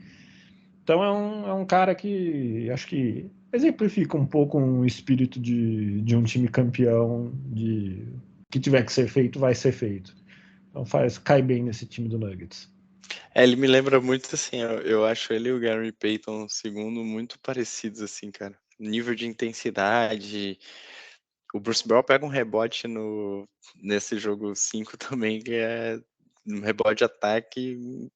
Então é um cara que acho que exemplifica um pouco um espírito de um time campeão, de que tiver que ser feito, vai ser feito. Então cai bem nesse time do Nuggets. Ele me lembra muito assim, eu acho ele e o Gary Payton segundo muito parecidos assim, cara. Nível de intensidade. O Bruce Brown pega um rebote nesse jogo 5 também, que é um rebote de ataque.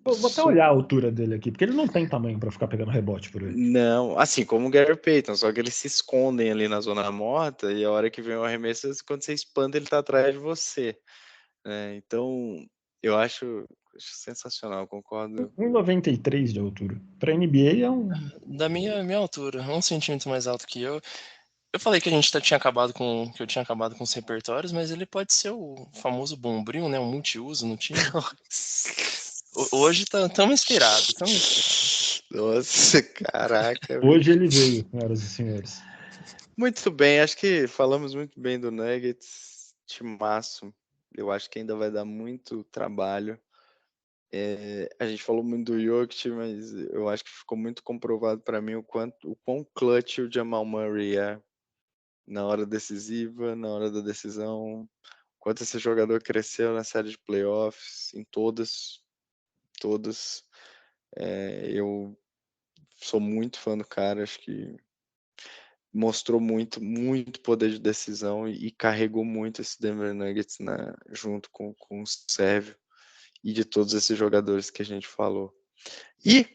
Eu vou até olhar a altura dele aqui, porque ele não tem tamanho para ficar pegando rebote por aí. Não, assim como o Gary Payton, só que eles se escondem ali na zona morta e a hora que vem o arremesso, quando você espanta, ele tá atrás de você. Então, eu acho sensacional, concordo. 1,93 de altura. Para NBA é um. Da minha altura, 1 centímetro mais alto que eu. Eu falei que que eu tinha acabado com os repertórios, mas ele pode ser o famoso bombril, né? Um multiuso no time. Hoje estamos inspirados, estamos inspirados. Nossa, caraca, Hoje bicho. ele veio, senhoras e senhores. Muito bem, acho que falamos muito bem do Nuggets, timaço. Eu acho que ainda vai dar muito trabalho. A gente falou muito do Jokic, mas eu acho que ficou muito comprovado para mim o quão clutch o Jamal Murray é. na hora decisiva, na hora da decisão. Quanto esse jogador cresceu na série de playoffs, em todas. Eu sou muito fã do cara, acho que mostrou muito poder de decisão e carregou muito esse Denver Nuggets junto com o Sérgio e de todos esses jogadores que a gente falou. E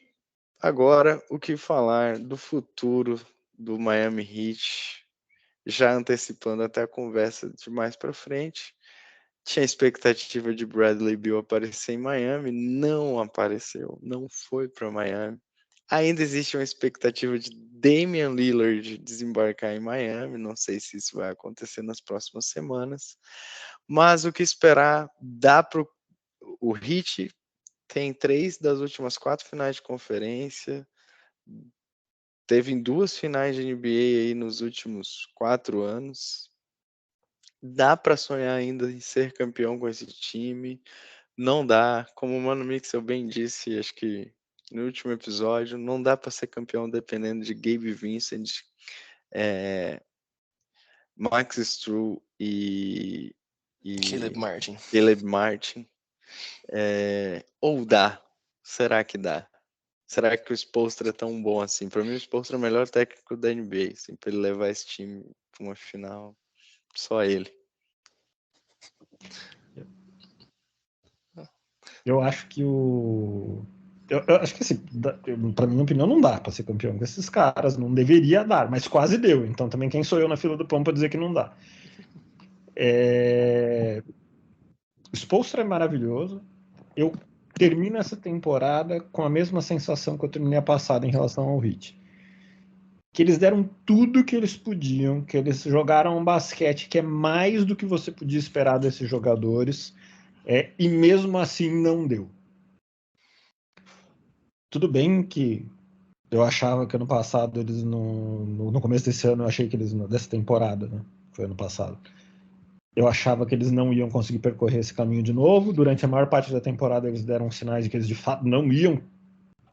agora, o que falar do futuro do Miami Heat, já antecipando até a conversa de mais para frente. Tinha expectativa de Bradley Beal aparecer em Miami, não apareceu, não foi para Miami. Ainda existe uma expectativa de Damian Lillard desembarcar em Miami, não sei se isso vai acontecer nas próximas semanas, mas o que esperar dá para o Heat. Tem 3 das últimas 4 finais de conferência, teve em 2 finais de NBA aí nos últimos 4 anos. Dá para sonhar ainda em ser campeão com esse time. Não dá, como o Mano Mixel bem disse, acho que no último episódio, não dá para ser campeão dependendo de Gabe Vincent, Max Strus e Caleb Martin. Ou dá? Será que dá? Será que o Spoelstra é tão bom assim? Para mim, o Spoelstra é o melhor técnico da NBA, assim, para ele levar esse time para uma final, só ele. Eu acho que eu acho que assim, para minha opinião, não dá para ser campeão com esses caras, não deveria dar, mas quase deu. Então também quem sou eu na fila do pão para dizer que não dá. O Spoelstra é maravilhoso. Eu termino essa temporada com a mesma sensação que eu terminei a passada em relação ao Heat. Que eles deram tudo que eles podiam, que eles jogaram um basquete que é mais do que você podia esperar desses jogadores, e mesmo assim não deu. Tudo bem que eu achava que ano passado eles no começo desse ano, eu achei que eles, dessa temporada, né? Foi ano passado. Eu achava que eles não iam conseguir percorrer esse caminho de novo. Durante a maior parte da temporada eles deram sinais de que eles de fato não iam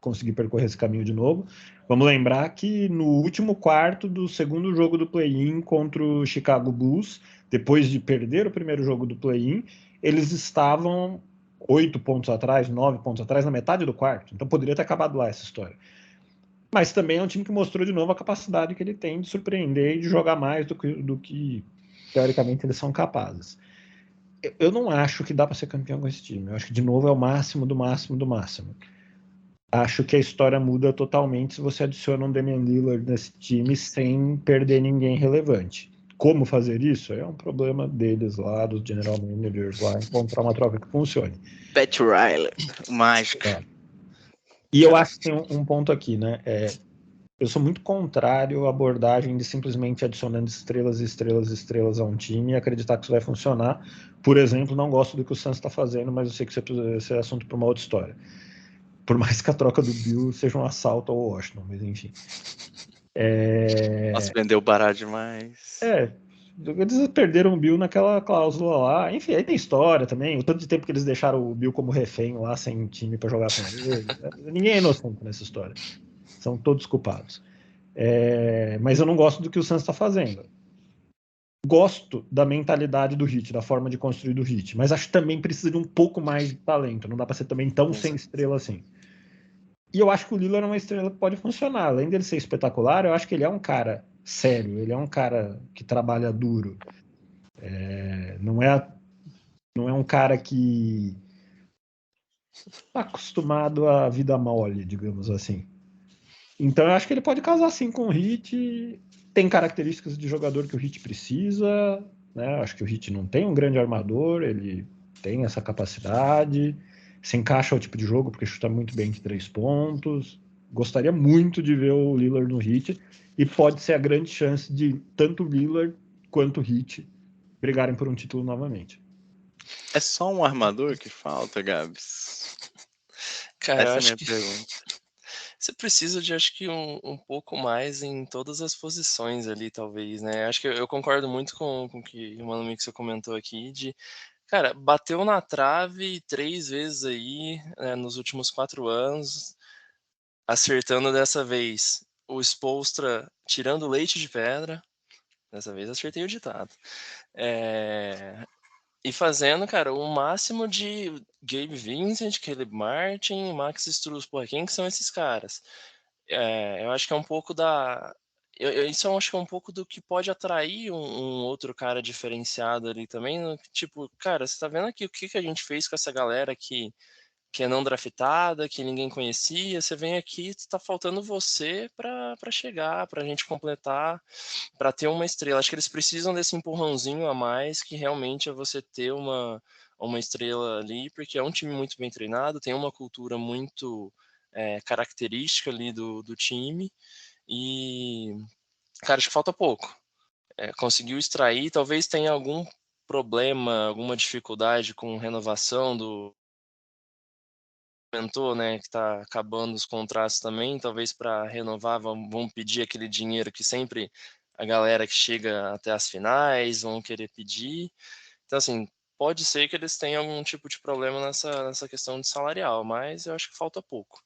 conseguir percorrer esse caminho de novo. Vamos lembrar que no último quarto do segundo jogo do play-in contra o Chicago Bulls, depois de perder o primeiro jogo do play-in, eles estavam 8 pontos atrás, 9 pontos atrás, na metade do quarto. Então poderia ter acabado lá essa história. Mas também é um time que mostrou de novo a capacidade que ele tem de surpreender e de jogar mais do que teoricamente eles são capazes. Eu não acho que dá para ser campeão com esse time. Eu acho que de novo é o máximo do máximo do máximo. Acho que a história muda totalmente se você adiciona um Damian Lillard nesse time sem perder ninguém relevante. Como fazer isso? É um problema deles lá, dos general managers lá, encontrar uma troca que funcione. Pat Riley, mágico. E eu acho que tem um ponto aqui, né? Eu sou muito contrário à abordagem de simplesmente adicionando estrelas, estrelas, estrelas a um time e acreditar que isso vai funcionar. Por exemplo, não gosto do que o Suns está fazendo, mas eu sei que esse é assunto para uma outra história. Por mais que a troca do Bill seja um assalto ao Washington, mas enfim. Nossa, vendeu barato demais. Eles perderam o Bill naquela cláusula lá. Enfim, aí tem história também. O tanto de tempo que eles deixaram o Bill como refém lá, sem time para jogar com ele. Ninguém é inocente nessa história. São todos culpados. Mas eu não gosto do que o Suns está fazendo. Gosto da mentalidade do Heat, da forma de construir do Heat, mas acho que também precisa de um pouco mais de talento. Não dá para ser também tão sem estrela assim. E eu acho que o Lillard é uma estrela que pode funcionar. Além dele ser espetacular, eu acho que ele é um cara sério, ele é um cara que trabalha duro. Não é um cara que está acostumado à vida mole, digamos assim. Então eu acho que ele pode casar sim com o Heat. Tem características de jogador que o Heat precisa, né? Acho que o Heat não tem um grande armador, ele tem essa capacidade, se encaixa ao tipo de jogo porque chuta muito bem de 3 pontos. Gostaria muito de ver o Lillard no Heat e pode ser a grande chance de tanto o Lillard quanto o Heat brigarem por um título novamente. É só um armador que falta, Gabs? Cara, Essa eu é a acho minha que pergunta. você precisa de, acho que, um pouco mais em todas as posições ali, talvez, né? Acho que eu concordo muito com o que o Mano Mixer comentou aqui, cara, bateu na trave 3 vezes aí, nos últimos 4 anos, acertando dessa vez o Spoelstra tirando leite de pedra, Dessa vez acertei o ditado. E fazendo, cara, o máximo de Gabe Vincent, Caleb Martin, Max Struz. Porra, quem que são esses caras? Eu acho que é um pouco isso eu acho que é um pouco do que pode atrair um outro cara diferenciado ali também. Tipo, cara, você tá vendo aqui o que a gente fez com essa galera que é não draftada, que ninguém conhecia. Você vem aqui, tá faltando você para chegar, pra gente completar, para ter uma estrela. Acho que eles precisam desse empurrãozinho a mais, que realmente é você ter uma estrela ali, porque é um time muito bem treinado, tem uma cultura muito característica ali do time. E, cara, acho que falta pouco. Conseguiu extrair, talvez tenha algum problema, alguma dificuldade com renovação comentou, né, que tá acabando os contratos também, talvez para renovar vão pedir aquele dinheiro que sempre a galera que chega até as finais vão querer pedir. Então, assim, pode ser que eles tenham algum tipo de problema nessa questão de salarial, mas eu acho que falta pouco.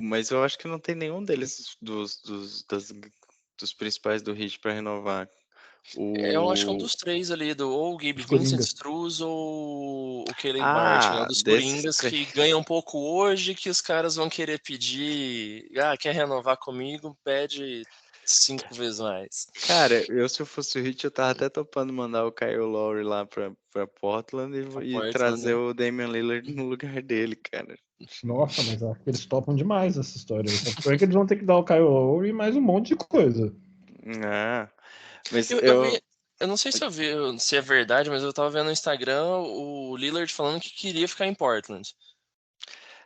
Mas eu acho que não tem nenhum deles dos principais do Heat para renovar. Eu acho que é um dos três ali, ou o Gabe Os Vincent, Coringas. Struz ou o Caleb Martin. É um dos desses Coringas três. que ganha um pouco hoje, que os caras vão querer pedir. Quer renovar comigo? Pede 5 vezes mais. Cara, se eu fosse o Heat, eu tava até topando mandar o Kyle Lowry lá pra Portland e trazer o Damian Lillard no lugar dele, cara. Nossa, mas acho que eles topam demais essa história aí. Tanto é que eles vão ter que dar o Kyle Lowry e mais um monte de coisa. Mas Eu não sei se é verdade, mas eu tava vendo no Instagram o Lillard falando que queria ficar em Portland.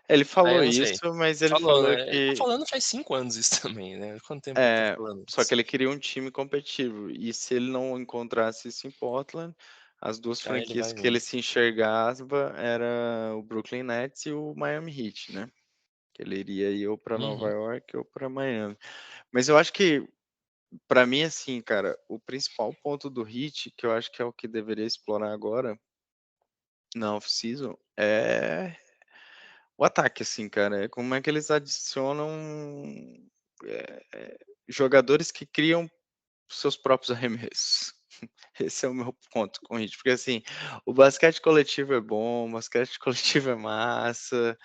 Ele falou isso, mas ele falou né? que... Ele tá falando faz 5 anos isso também, né? Quanto tempo ele tá falando Só que isso? ele queria um time competitivo. E se ele não encontrasse isso em Portland, as duas Ele franquias vai que vir. ele se enxergava era o Brooklyn Nets e o Miami Heat, né? Que ele iria ir ou para Nova York ou para Miami. Mas eu acho que, para mim, assim, cara, o principal ponto do Heat, que eu acho que é o que deveria explorar agora na off-season, é o ataque, assim, cara. Como é que eles adicionam jogadores que criam seus próprios arremessos. Esse é o meu ponto com o Heat, porque assim, o basquete coletivo é bom, o basquete coletivo é massa,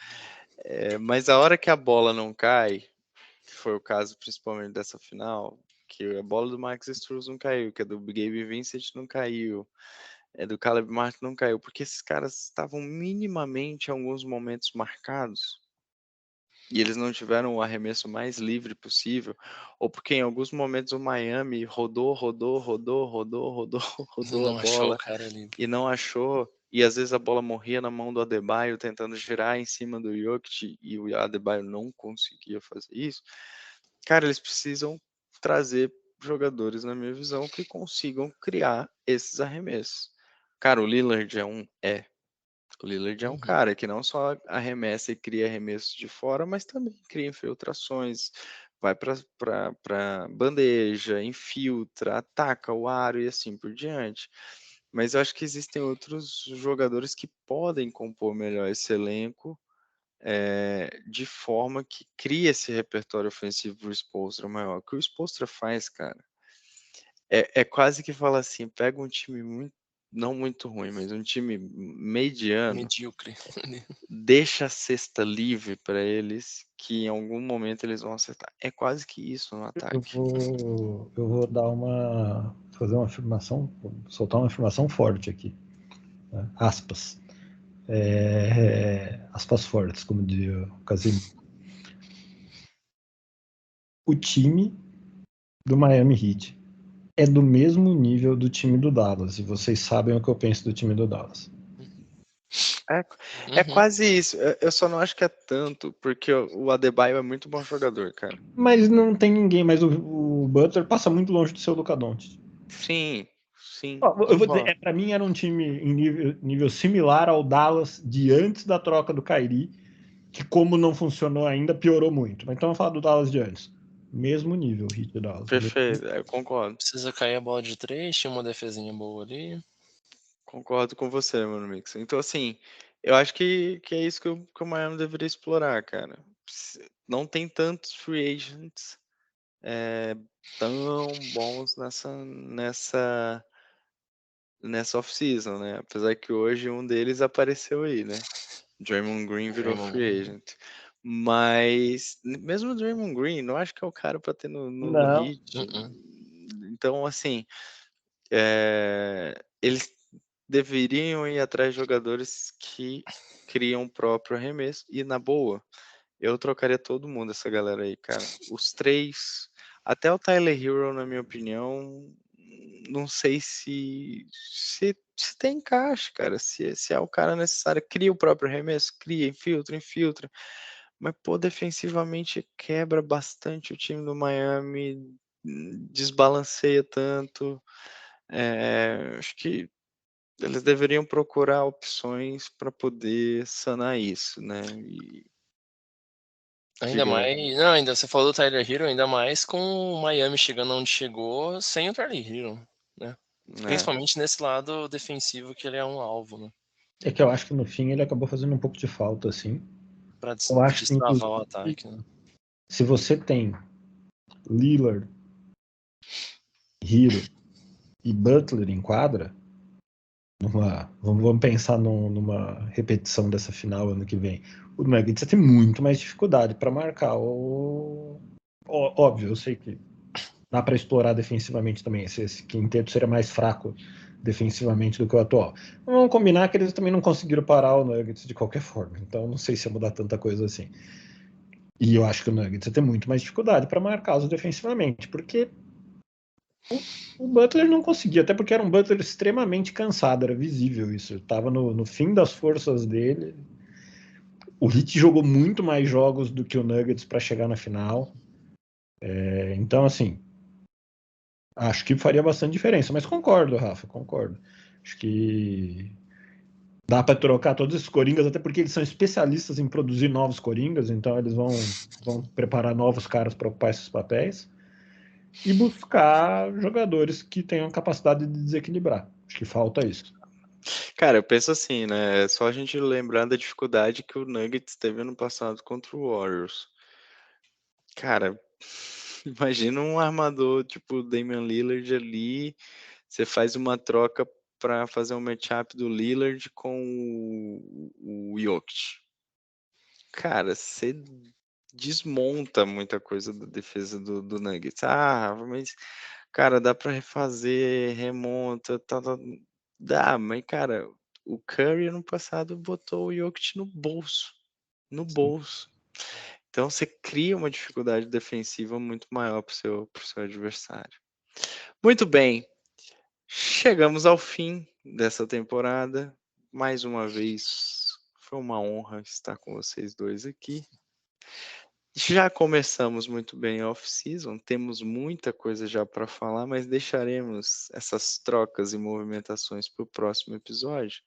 mas a hora que a bola não cai, que foi o caso principalmente dessa final, que a bola do Max Struz não caiu, que a do Gabe Vincent não caiu, do Caleb Martin não caiu, porque esses caras estavam minimamente em alguns momentos marcados, e eles não tiveram o arremesso mais livre possível, ou porque em alguns momentos o Miami rodou a Não achou o bola cara ali. e não achou, e às vezes a bola morria na mão do Adebayo tentando girar em cima do Jokic e o Adebayo não conseguia fazer isso. Cara, eles precisam trazer jogadores, na minha visão, que consigam criar esses arremessos. Cara, o Lillard o Lillard é um cara que não só arremessa e cria arremessos de fora, mas também cria infiltrações, vai para bandeja, infiltra, ataca o aro e assim por diante. Mas eu acho que existem outros jogadores que podem compor melhor esse elenco, de forma que cria esse repertório ofensivo para o Spoelstra maior. O que o Spoelstra faz, cara, é quase que fala assim, pega um time não muito ruim, mas um time mediano, Medíocre. deixa a cesta livre para eles, que em algum momento eles vão acertar. É quase que isso no ataque. Eu vou fazer uma afirmação, soltar uma afirmação forte aqui. Né? Aspas. Aspas fortes, como dizia o Casimiro. O time do Miami Heat é do mesmo nível do time do Dallas, e vocês sabem o que eu penso do time do Dallas. É quase isso. Eu só não acho que é tanto, porque o Adebayo é muito bom jogador, cara. Mas não tem ninguém, mas o Butler passa muito longe do seu Luka Doncic. Sim. Eu vou dizer, para mim era um time em nível similar ao Dallas de antes da troca do Kyrie, que como não funcionou ainda, piorou muito. Mas então vamos falar do Dallas de antes. Mesmo nível, Heat e Dallas. Perfeito, eu concordo. Precisa cair a bola de 3, tinha uma defesinha boa ali. Concordo com você, mano, Mix. Então, assim, eu acho que é isso que o Miami deveria explorar, cara. Não tem tantos free agents tão bons nessa off-season, né? Apesar que hoje um deles apareceu aí, né? Draymond Green virou free agent. Mas mesmo o Draymond Green, não acho que é o cara para ter no Não. Heat. Então, assim, eles deveriam ir atrás de jogadores que criam o próprio arremesso. E na boa, eu trocaria todo mundo, essa galera aí, cara. Os três, até o Tyler Hero, na minha opinião, não sei se tem encaixe, cara. Se é o cara necessário, cria o próprio arremesso, cria, infiltra. Mas, pô, defensivamente quebra bastante o time do Miami, desbalanceia tanto. Acho que eles deveriam procurar opções para poder sanar isso, né? Ainda mais. Não, ainda você falou do Tyler Hero, ainda mais com o Miami chegando onde chegou sem o Tyler Hero, né? Principalmente nesse lado defensivo que ele é um alvo, né? É que eu acho que no fim ele acabou fazendo um pouco de falta, assim. Pra Eu acho que destravar o ataque, né? Se você tem Lillard, Hero e Butler em quadra, vamos pensar numa repetição dessa final ano que vem. O Nuggets tem muito mais dificuldade para marcar. Óbvio, eu sei que dá para explorar defensivamente também. Esse quinteto seria mais fraco defensivamente do que o atual. Vamos combinar que eles também não conseguiram parar o Nuggets de qualquer forma. Então não sei se ia mudar tanta coisa assim. E eu acho que o Nuggets tem muito mais dificuldade para marcá-los defensivamente, porque o Butler não conseguia, até porque era um Butler extremamente cansado, era visível isso. Estava no fim das forças dele. O Heat jogou muito mais jogos do que o Nuggets para chegar na final. Então, assim, acho que faria bastante diferença. Mas concordo, Rafa, concordo. Acho que dá para trocar todos esses coringas, até porque eles são especialistas em produzir novos coringas, então eles vão preparar novos caras para ocupar esses papéis e buscar jogadores que tenham capacidade de desequilibrar. Acho que falta isso. Cara, eu penso assim, né? É só a gente lembrar da dificuldade que o Nuggets teve ano passado contra o Warriors. Cara, imagina um armador tipo o Damian Lillard ali, você faz uma troca para fazer um matchup do Lillard com o Jokic. Cara, você desmonta muita coisa da defesa do Nuggets. Mas, cara, dá para refazer, remonta, tá. Dá, mas, cara, o Curry ano passado botou o Jokic no bolso. No bolso. Então você cria uma dificuldade defensiva muito maior para o seu adversário. Muito bem. Chegamos ao fim dessa temporada. Mais uma vez, foi uma honra estar com vocês dois aqui. Já começamos muito bem a off-season, temos muita coisa já para falar, mas deixaremos essas trocas e movimentações para o próximo episódio.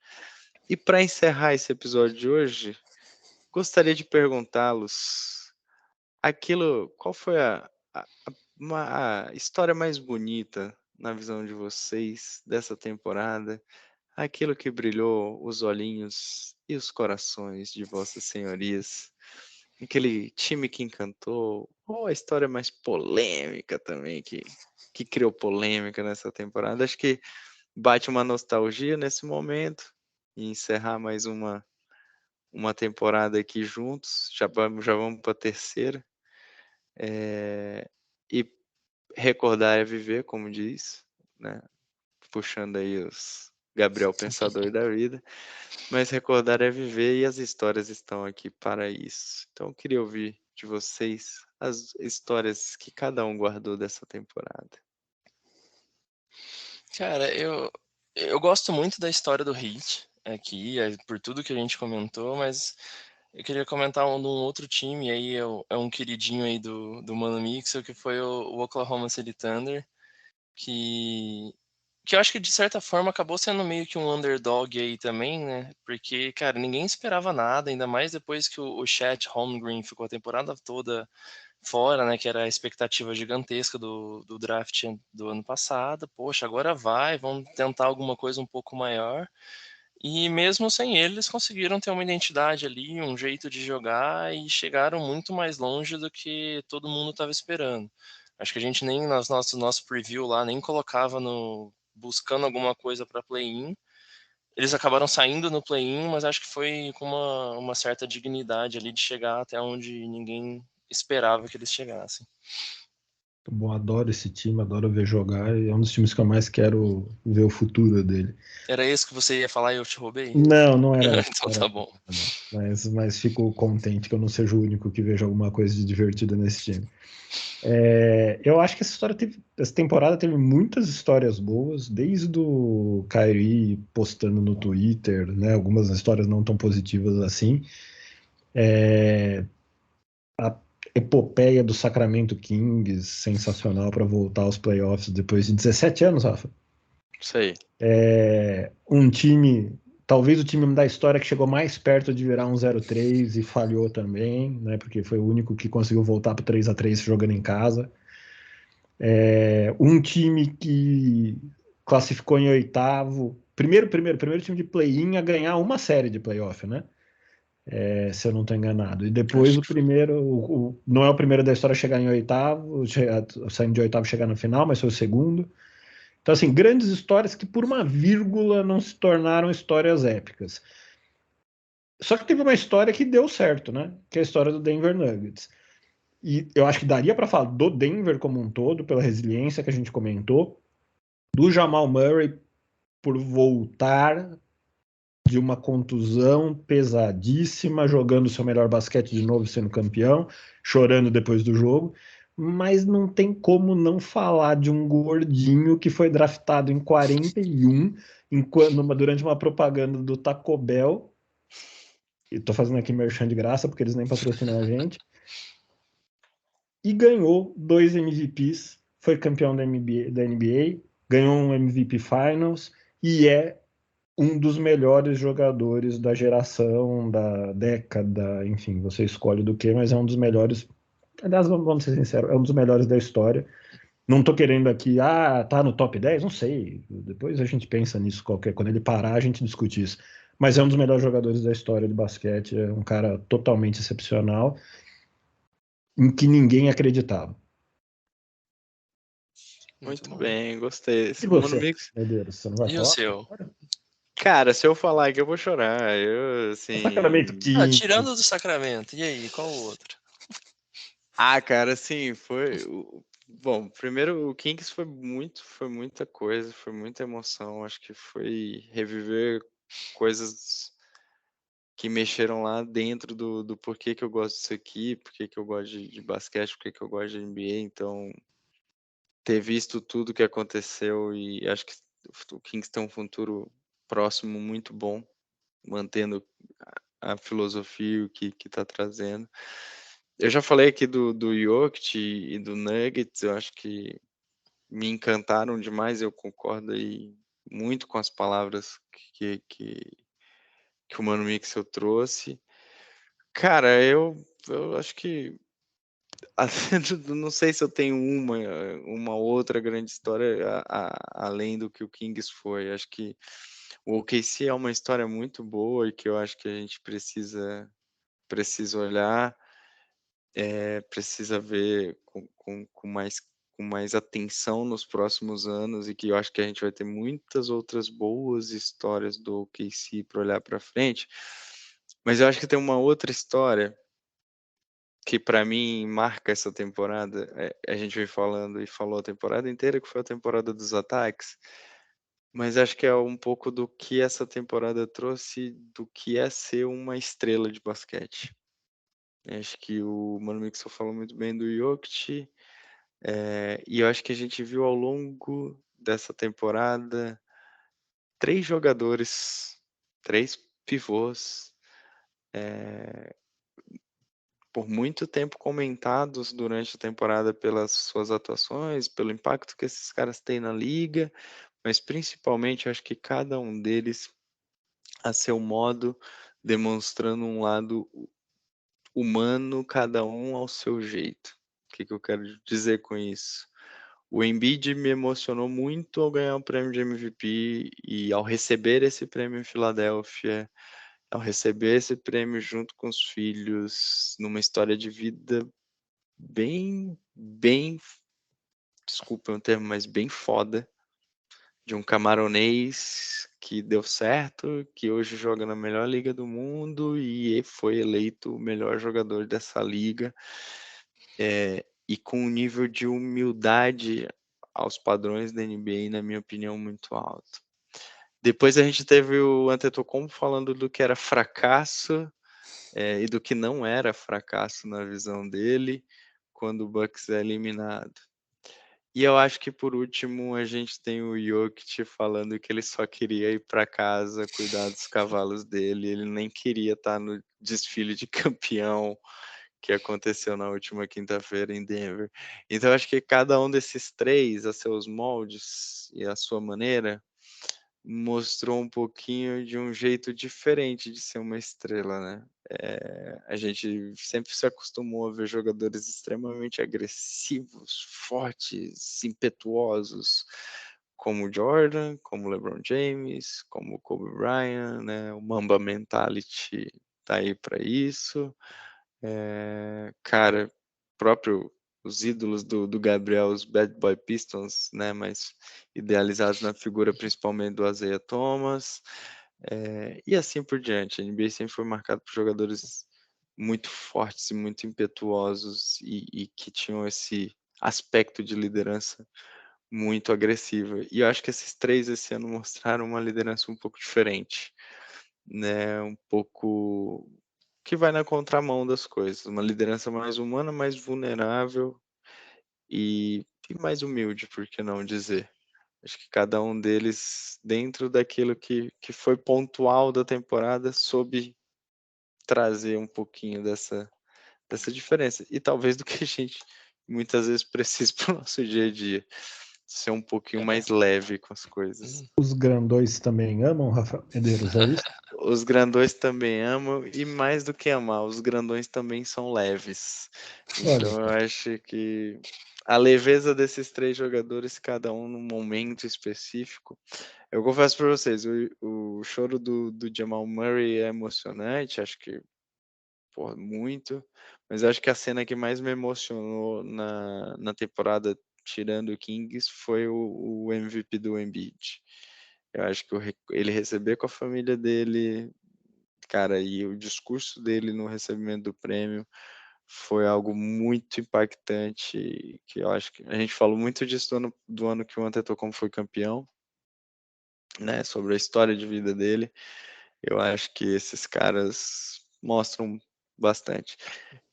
E para encerrar esse episódio de hoje, gostaria de perguntá-los qual foi a história mais bonita na visão de vocês dessa temporada, aquilo que brilhou os olhinhos e os corações de vossas senhorias. Aquele time que encantou, ou a história mais polêmica também, que criou polêmica nessa temporada. Acho que bate uma nostalgia nesse momento e encerrar mais uma temporada aqui juntos. Já vamos para a terceira. E recordar é viver, como diz, né? Puxando aí os Gabriel Pensador da vida. Mas recordar é viver e as histórias estão aqui para isso. Então eu queria ouvir de vocês as histórias que cada um guardou dessa temporada. Cara, eu gosto muito da história do Heat aqui, por tudo que a gente comentou, mas eu queria comentar de um outro time aí, é um queridinho aí do Mano Mixel, que foi o Oklahoma City Thunder, que eu acho que de certa forma acabou sendo meio que um underdog aí também, né? Porque, cara, ninguém esperava nada, ainda mais depois que o Chet Holmgren ficou a temporada toda fora, né? Que era a expectativa gigantesca do draft do ano passado. Poxa, agora vamos tentar alguma coisa um pouco maior. E mesmo sem eles, conseguiram ter uma identidade ali, um jeito de jogar e chegaram muito mais longe do que todo mundo estava esperando. Acho que a gente nem nosso preview lá nem colocava buscando alguma coisa para play-in. Eles acabaram saindo no play-in, mas acho que foi com uma certa dignidade ali de chegar até onde ninguém esperava que eles chegassem. Bom, adoro esse time, adoro ver jogar, e é um dos times que eu mais quero ver o futuro dele. Era isso que você ia falar e eu te roubei? Não era isso. Então tá bom. Mas fico contente que eu não seja o único que veja alguma coisa de divertida nesse time. Eu acho que essa temporada teve muitas histórias boas, desde o Kyrie postando no Twitter, né, algumas histórias não tão positivas assim. A epopeia do Sacramento Kings, sensacional para voltar aos playoffs depois de 17 anos, Rafa. Isso aí. Um time, talvez o time da história que chegou mais perto de virar um 0-3 e falhou também, né? Porque foi o único que conseguiu voltar para 3-3 jogando em casa. Um time que classificou em oitavo, primeiro time de play-in a ganhar uma série de playoff, né? Se eu não estou enganado. E depois o primeiro, não é o primeiro da história a chegar em oitavo, saindo de oitavo chegar na final, mas foi o segundo. Então, assim, grandes histórias que por uma vírgula não se tornaram histórias épicas. Só que teve uma história que deu certo, né? Que é a história do Denver Nuggets. E eu acho que daria para falar do Denver como um todo, pela resiliência que a gente comentou, do Jamal Murray por voltar de uma contusão pesadíssima, jogando seu melhor basquete de novo, sendo campeão, chorando depois do jogo. Mas não tem como não falar de um gordinho que foi draftado em 41, durante uma propaganda do Taco Bell. E tô fazendo aqui merchan de graça, porque eles nem patrocinam a gente. E ganhou 2 MVPs, foi campeão da NBA, ganhou um MVP Finals e é um dos melhores jogadores da geração, da década, enfim, você escolhe do que, mas é um dos melhores. Aliás, vamos ser sinceros, é um dos melhores da história. Não tô querendo aqui, tá no top 10, não sei. Depois a gente pensa nisso quando ele parar, a gente discute isso. Mas é um dos melhores jogadores da história de basquete, é um cara totalmente excepcional, em que ninguém acreditava. Muito bem, gostei. E Mano você, Mix, Medeiros, você não vai E falar? o seu? cara, se eu falar aqui eu vou chorar. Eu, assim. Sacramento Kings. Tirando do Sacramento, e aí, qual o outro? Cara, assim, foi. Bom, primeiro o Kings foi muita coisa, foi muita emoção. Acho que foi reviver coisas que mexeram lá dentro do porquê que eu gosto disso aqui, porquê que eu gosto de basquete, porquê que eu gosto de NBA. Então, ter visto tudo que aconteceu e acho que o Kings tem um futuro próximo muito bom, mantendo a filosofia e o que está trazendo. Eu já falei aqui do Jokic e do Nuggets, eu acho que me encantaram demais, eu concordo aí muito com as palavras que o Mano Mixel trouxe. Cara, eu acho que não sei se eu tenho uma outra grande história além do que o Kings foi. Acho que o OKC é uma história muito boa e que eu acho que a gente precisa olhar, precisa ver com mais atenção nos próximos anos e que eu acho que a gente vai ter muitas outras boas histórias do OKC para olhar para frente. Mas eu acho que tem uma outra história que para mim marca essa temporada. A gente vem falando e falou a temporada inteira que foi a temporada dos ataques, mas acho que é um pouco do que essa temporada trouxe do que é ser uma estrela de basquete. Acho que o Mano Mixon falou muito bem do Jokic, e eu acho que a gente viu ao longo dessa temporada 3 jogadores, 3 pivôs, por muito tempo comentados durante a temporada pelas suas atuações, pelo impacto que esses caras têm na liga, mas principalmente eu acho que cada um deles, a seu modo, demonstrando um lado humano, cada um ao seu jeito. O que eu quero dizer com isso? O Embiid me emocionou muito ao ganhar o prêmio de MVP e ao receber esse prêmio em Filadélfia, ao receber esse prêmio junto com os filhos, numa história de vida bem desculpa o termo, mas bem foda, de um camaronês que deu certo, que hoje joga na melhor liga do mundo e foi eleito o melhor jogador dessa liga, e com um nível de humildade aos padrões da NBA, na minha opinião, muito alto. Depois a gente teve o Antetokounmpo falando do que era fracasso e do que não era fracasso na visão dele quando o Bucks é eliminado. E eu acho que por último a gente tem o Jokic falando que ele só queria ir para casa, cuidar dos cavalos dele, ele nem queria estar no desfile de campeão que aconteceu na última quinta-feira em Denver. Então acho que cada um desses três, a seus moldes e a sua maneira, mostrou um pouquinho de um jeito diferente de ser uma estrela, né? A gente sempre se acostumou a ver jogadores extremamente agressivos, fortes, impetuosos, como o Jordan, como o LeBron James, como o Kobe Bryant, né? O Mamba Mentality tá aí para isso. Cara, próprio os ídolos do Gabriel, os Bad Boy Pistons, né, mas idealizados na figura principalmente do Isaiah Thomas, e assim por diante. A NBA sempre foi marcado por jogadores muito fortes e muito impetuosos e que tinham esse aspecto de liderança muito agressiva. E eu acho que esses três esse ano mostraram uma liderança um pouco diferente, né, um pouco que vai na contramão das coisas, uma liderança mais humana, mais vulnerável e mais humilde, por que não dizer? Acho que cada um deles, dentro daquilo que foi pontual da temporada, soube trazer um pouquinho dessa diferença. E talvez do que a gente muitas vezes precisa para o nosso dia a dia. Ser um pouquinho mais leve com as coisas. Os grandões também amam, Rafael Medeiros, é isso? Os grandões também amam, e mais do que amar, os grandões também são leves. Então eu acho que a leveza desses três jogadores, cada um num momento específico. Eu confesso para vocês, o choro do Jamal Murray é emocionante, acho que muito, mas acho que a cena que mais me emocionou na temporada, tirando o Kings, foi o MVP do Embiid. Eu acho que ele receber com a família dele, cara, e o discurso dele no recebimento do prêmio foi algo muito impactante, que eu acho que a gente falou muito disso do ano que o Antetokounmpo foi campeão, né, sobre a história de vida dele. Eu acho que esses caras mostram bastante.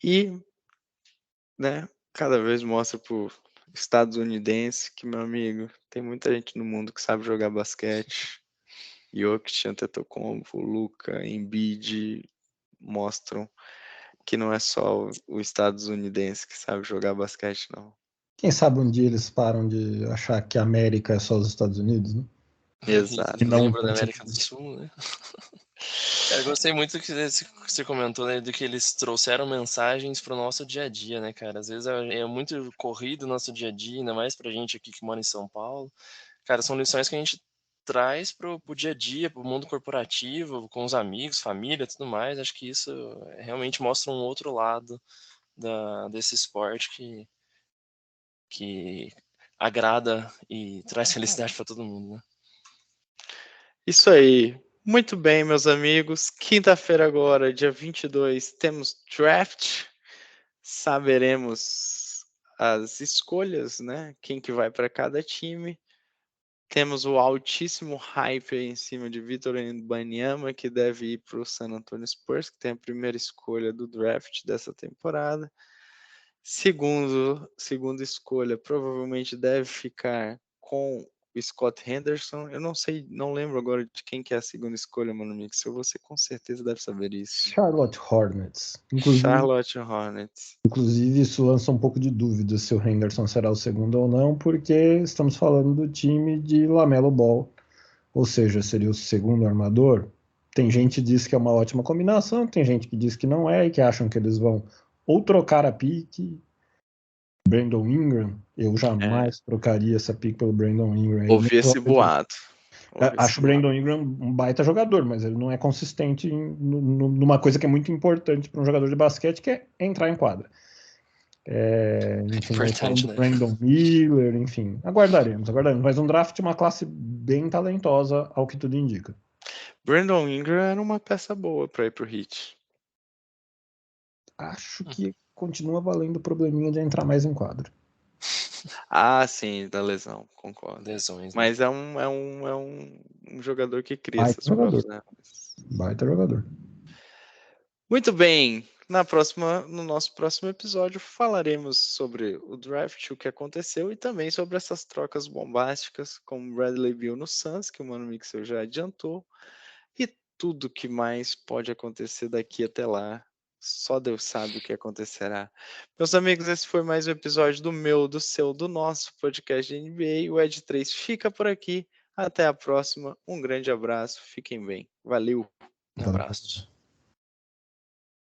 E, né, cada vez mostra pro estadunidense que, meu amigo, tem muita gente no mundo que sabe jogar basquete. Jokic, Antetokounmpo, Luka, Embiid mostram que não é só o estadunidense que sabe jogar basquete, não. Quem sabe um dia eles param de achar que a América é só os Estados Unidos, né? Exato. E não Lembra da América do Sul, né? Eu gostei muito que você comentou, né, do que eles trouxeram mensagens para o nosso dia a dia, né, cara? Às vezes é muito corrido o nosso dia a dia, ainda mais pra gente aqui que mora em São Paulo. Cara, são lições que a gente traz pro dia a dia, pro mundo corporativo, com os amigos, família, tudo mais. Acho que isso realmente mostra um outro lado desse esporte que agrada e traz felicidade para todo mundo, né? Isso aí. Muito bem, meus amigos. Quinta-feira agora, dia 22, temos draft. Saberemos as escolhas, né? Quem que vai para cada time. Temos o altíssimo hype aí em cima de Victor Wembanyama, que deve ir para o San Antonio Spurs, que tem a primeira escolha do draft dessa temporada. Segunda escolha, provavelmente deve ficar com o Scott Henderson. Eu não sei, não lembro agora de quem que é a segunda escolha, mano amigo. Se você com certeza deve saber isso. Charlotte Hornets. Charlotte Hornets. Inclusive, isso lança um pouco de dúvida se o Henderson será o segundo ou não, porque estamos falando do time de LaMelo Ball, ou seja, seria o segundo armador. Tem gente que diz que é uma ótima combinação, tem gente que diz que não é e que acham que eles vão ou trocar a pique. Brandon Ingram, eu jamais trocaria essa pique pelo Brandon Ingram. Ouvi esse boato. Acho o Brandon Ingram um baita jogador, mas ele não é consistente numa coisa que é muito importante para um jogador de basquete, que é entrar em quadra. Enfim, aí falam Importante, do né? Brandon Miller, enfim. Aguardaremos. Mas um draft, uma classe bem talentosa, ao que tudo indica. Brandon Ingram era uma peça boa para ir pro Heat. Acho que continua valendo o probleminha de entrar mais em quadro. Ah, sim, da lesão, concordo. Lesões, né? Mas é um jogador que cria Baita essas provas, jogador. né? Baita jogador. Muito bem. No nosso próximo episódio, falaremos sobre o draft, o que aconteceu, e também sobre essas trocas bombásticas, como Bradley Beal no Suns, que o Mano Mixer já adiantou, e tudo que mais pode acontecer daqui até lá. Só Deus sabe o que acontecerá. Meus amigos, esse foi mais um episódio do meu, do seu, do nosso podcast de NBA. O Ed 3 fica por aqui. Até a próxima. Um grande abraço. Fiquem bem. Valeu. Um abraço.